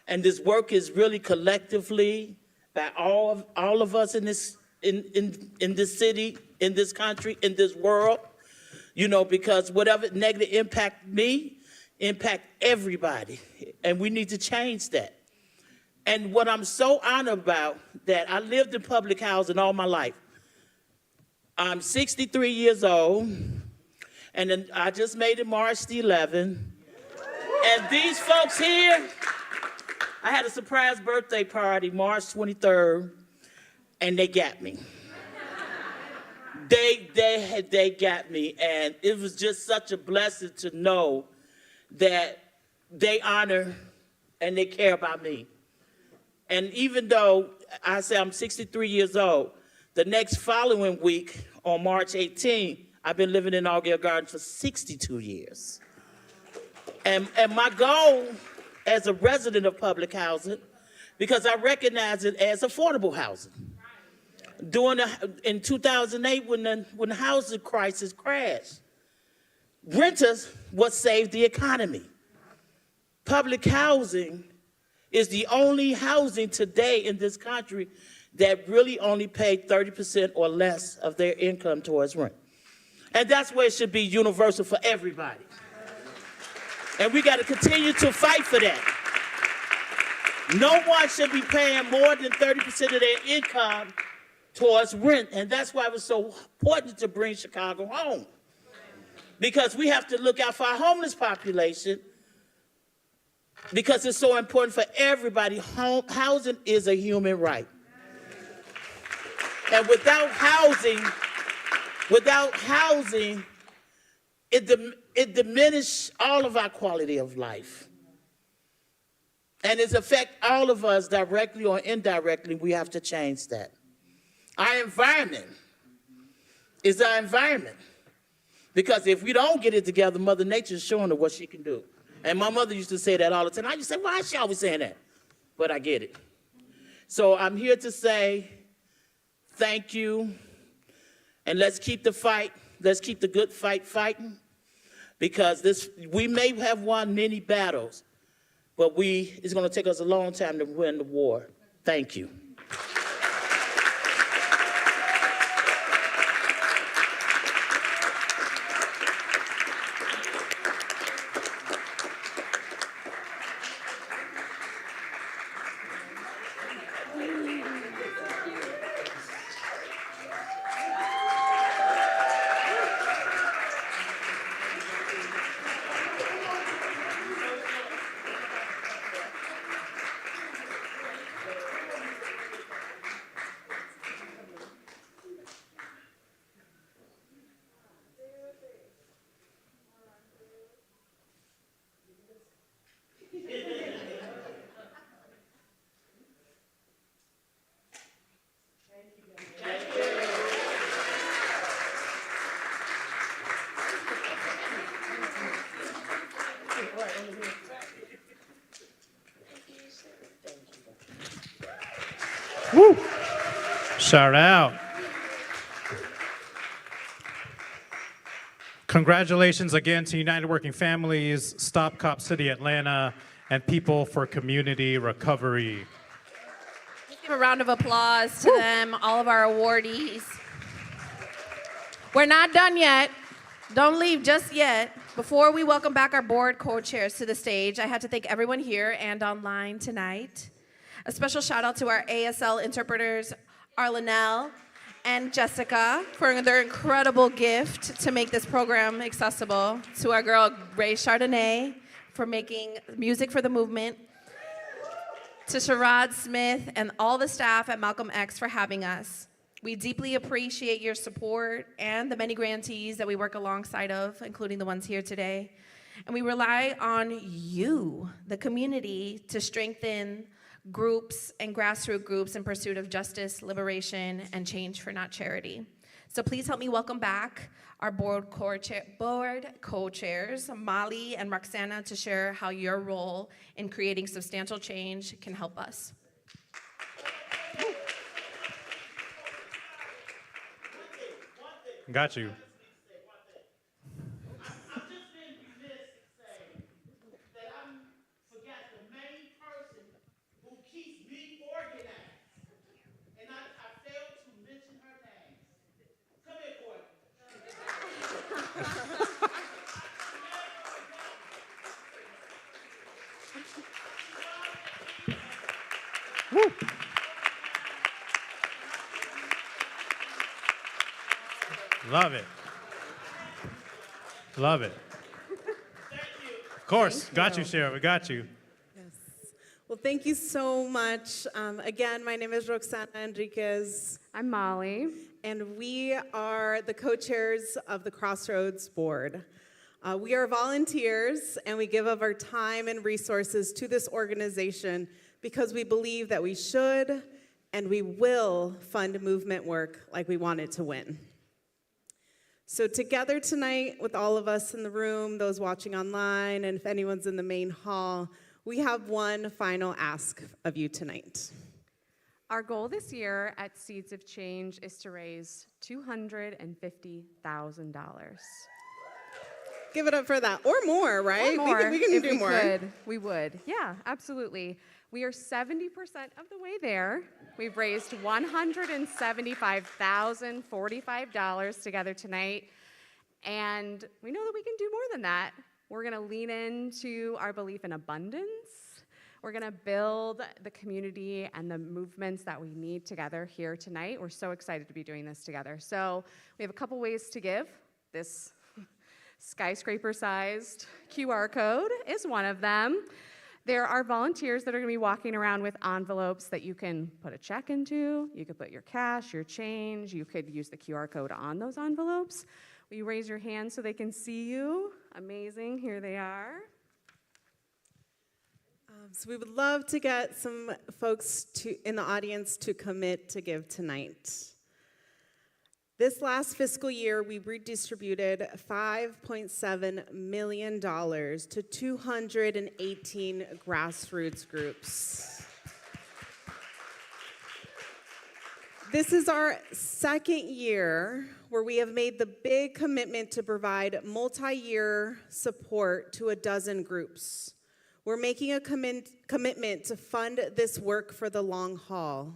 And this work is really collectively by all of us in this city, in this country, in this world. Because whatever negative impact me, impact everybody. And we need to change that. And what I'm so honored about, that I lived in public housing all my life. I'm 63 years old, and then I just made it March the 11th. And these folks here, I had a surprise birthday party March 23rd, and they got me. They got me, and it was just such a blessing to know that they honor and they care about me. And even though I say I'm 63 years old, the next following week, on March 18th, I've been living in Argyle Gardens for 62 years. And my goal as a resident of public housing, because I recognize it as affordable housing. In 2008, when the housing crisis crashed, renters what saved the economy. Public housing is the only housing today in this country that really only pay 30% or less of their income towards rent. And that's where it should be universal for everybody. And we got to continue to fight for that. No one should be paying more than 30% of their income towards rent. And that's why it was so important to bring Chicago home. Because we have to look out for our homeless population, because it's so important for everybody. Housing is a human right. And without housing, it diminishes all of our quality of life. And it affects all of us directly or indirectly. We have to change that. Our environment is our environment. Because if we don't get it together, Mother Nature is showing us what she can do. And my mother used to say that all the time. I used to say, why is she always saying that? But I get it. So I'm here to say thank you. And let's keep the fight. Let's keep the good fight fighting. Because we may have won many battles, but it's going to take us a long time to win the war. Thank you. Woo! Shout out. Congratulations again to United Working Families, Stop Cop City Atlanta, and People for Community Recovery. Give a round of applause to them, all of our awardees. We're not done yet. Don't leave just yet. Before we welcome back our board co-chairs to the stage, I had to thank everyone here and online tonight. A special shout out to our ASL interpreters, Arlenelle and Jessica, for their incredible gift to make this program accessible. To our girl, Ray Chardonnay, for making music for the movement. To Sherrod Smith and all the staff at Malcolm X for having us. We deeply appreciate your support and the many grantees that we work alongside of, including the ones here today. And we rely on you, the community, to strengthen groups and grassroots groups in pursuit of justice, liberation, and change for not charity. So please help me welcome back our board co-chairs, Molly and Roxana, to share how your role in creating substantial change can help us. Got you. Woo. Love it. Love it. Of course. Got you, Sheriff. We got you. Yes. Well, thank you so much. Again, my name is Roxana Enriquez. I'm Molly. And we are the co-chairs of the Crossroads Board. We are volunteers, and we give of our time and resources to this organization because we believe that we should and we will fund movement work like we want it to win. So together tonight with all of us in the room, those watching online, and if anyone's in the main hall, we have one final ask of you tonight. Our goal this year at Seeds of Change is to raise $250,000. Give it up for that, or more, right? Or more, we can if do we more. could, we would. Yeah, absolutely. We are 70% of the way there. We've raised $175,045 together tonight, and we know that we can do more than that. We're going to lean into our belief in abundance. We're going to build the community and the movements that we need together here tonight. We're so excited to be doing this together. So we have a couple ways to give. This skyscraper-sized QR code is one of them. There are volunteers that are going to be walking around with envelopes that you can put a check into. You could put your cash, your change. You could use the QR code on those envelopes. Will you raise your hand so they can see you? Amazing. Here they are. So we would love to get some folks in the audience to commit to give tonight. This last fiscal year, we redistributed $5.7 million to 218 grassroots groups. This is our second year where we have made the big commitment to provide multi-year support to a dozen groups. We're making a commitment to fund this work for the long haul.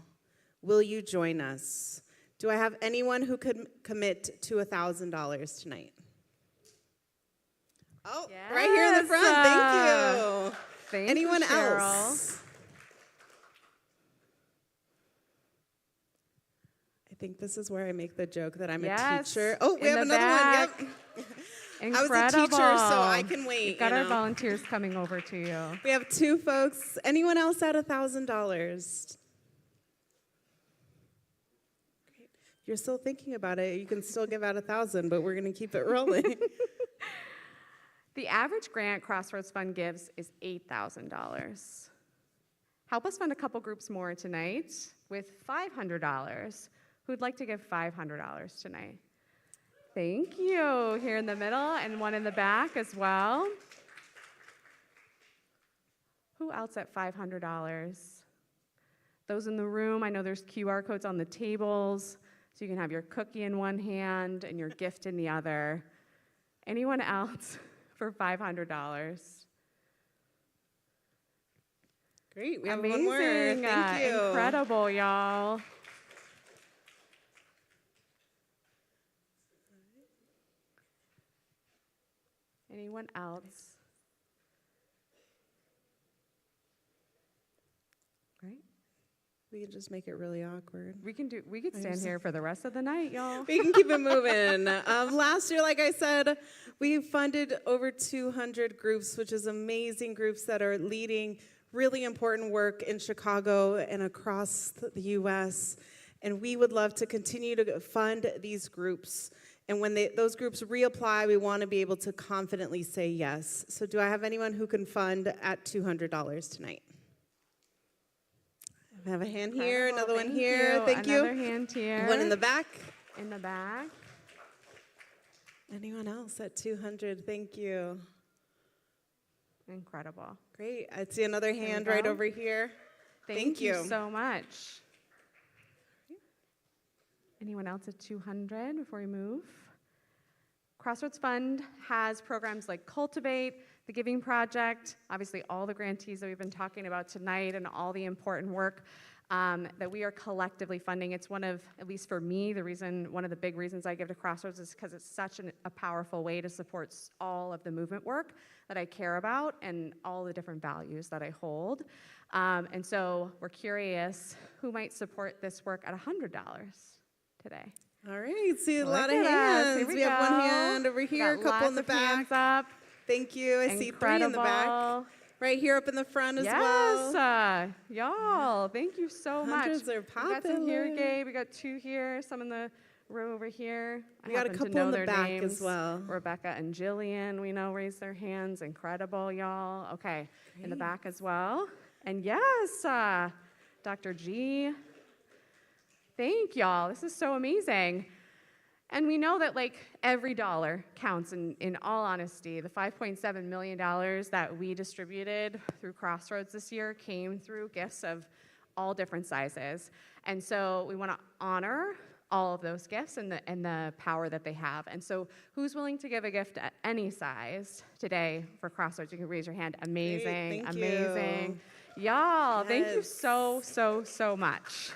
Will you join us? Do I have anyone who could commit to $1,000 tonight? Oh, yes. Right here in the front. Thank you. Thank Anyone you, Cheryl. else? I think this is where I make the joke that I'm a teacher. Oh, we have another one. Yep. Incredible. I was a teacher, so I can wait. We've got our volunteers coming over to you. We have two folks. Anyone else at $1,000? You're still thinking about it. You can still give out 1,000, but we're going to keep it rolling. The average grant Crossroads Fund gives is $8,000. Help us fund a couple groups more tonight with $500. Who'd like to give $500 tonight? Thank you. Here in the middle and one in the back as well. Who else at $500? Those in the room, I know there's QR codes on the tables. So you can have your cookie in one hand and your gift in the other. Anyone else for $500? Great, we have Amazing. one more. Thank you. Incredible, y'all. Anyone else? Great. We can just make it really awkward. We could stand here for the rest of the night, y'all. We can keep it moving. Last year, like I said, we funded over 200 groups, which is amazing groups that are leading really important work in Chicago and across the U.S. And we would love to continue to fund these groups. And when those groups reapply, we want to be able to confidently say yes. So do I have anyone who can fund at $200 tonight? I have a hand here, another one here. Thank you. Another hand here. One in the back. In the back. Anyone else at 200? Thank you. Incredible. Great. I see another hand right over here. Thank you so much. Anyone else at 200 before we move? Crossroads Fund has programs like Cultivate, the Giving Project, obviously all the grantees that we've been talking about tonight and all the important work that we are collectively funding. It's one of, at least for me, one of the big reasons I give to Crossroads is because it's such a powerful way to support all of the movement work that I care about and all the different values that I hold. And so we're curious who might support this work at $100 today. All right, see a lot of Look at us. hands. Here we we have one go. hand over here, a Got couple in lots the of hands back. up. Thank you. I see 3 in the back. Right here up in the front as well. Yes, y'all. Thank you so much. Hundreds are We got some here, popular. Gabe. We got 2 here. Some in the row over here. We got a happen to couple know in the their back names. as well. Rebecca and Jillian, we know, raised their hands. Incredible, y'all. Okay, in the back as well. And yes, Dr. G. Thank y'all. This is so amazing. And we know that every dollar counts in all honesty. The $5.7 million that we distributed through Crossroads this year came through gifts of all different sizes. And so we want to honor all of those gifts and the power that they have. And so who's willing to give a gift at any size today for Crossroads? You can raise your hand. Amazing, Great, thank amazing. you. Y'all, thank you Yes. so much.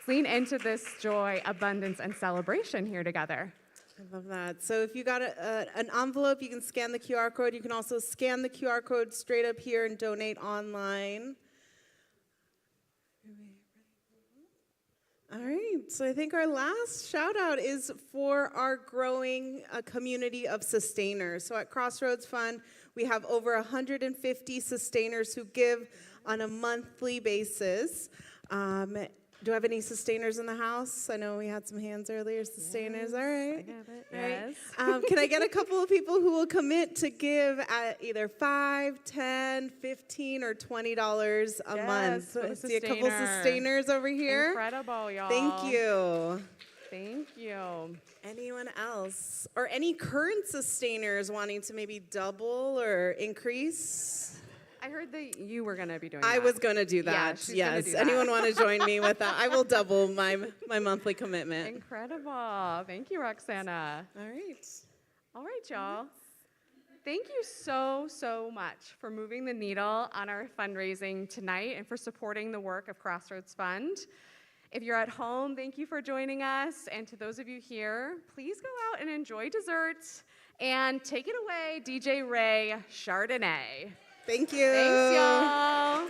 Lean into this joy, abundance, and celebration here together. I love that. So if you got an envelope, you can scan the QR code. You can also scan the QR code straight up here and donate online. All right, so I think our last shout out is for our growing community of sustainers. So at Crossroads Fund, we have over 150 sustainers who give on a monthly basis. Do I have any sustainers in the house? I know we had some hands earlier. Sustainers, all right. I have it. All right. Yes. Can I get a couple of people who will commit to give at either $5, $10, $15, or $20 a month? what a I see a couple sustainer. sustainers over here. Incredible, y'all. Thank you. Thank you. Anyone else? Or any current sustainers wanting to maybe double or increase? I heard that you were going to be doing I that. was going to do Yeah, that. she's gonna Yes. do that. Anyone want to join me with that? I will double my monthly commitment. Incredible. Thank you, Roxana. All right. All right, y'all. Thank you so much for moving the needle on our fundraising tonight and for supporting the work of Crossroads Fund. If you're at home, thank you for joining us. And to those of you here, please go out and enjoy dessert. And take it away, DJ Ray Chardonnay. Thank you. Thanks, y'all.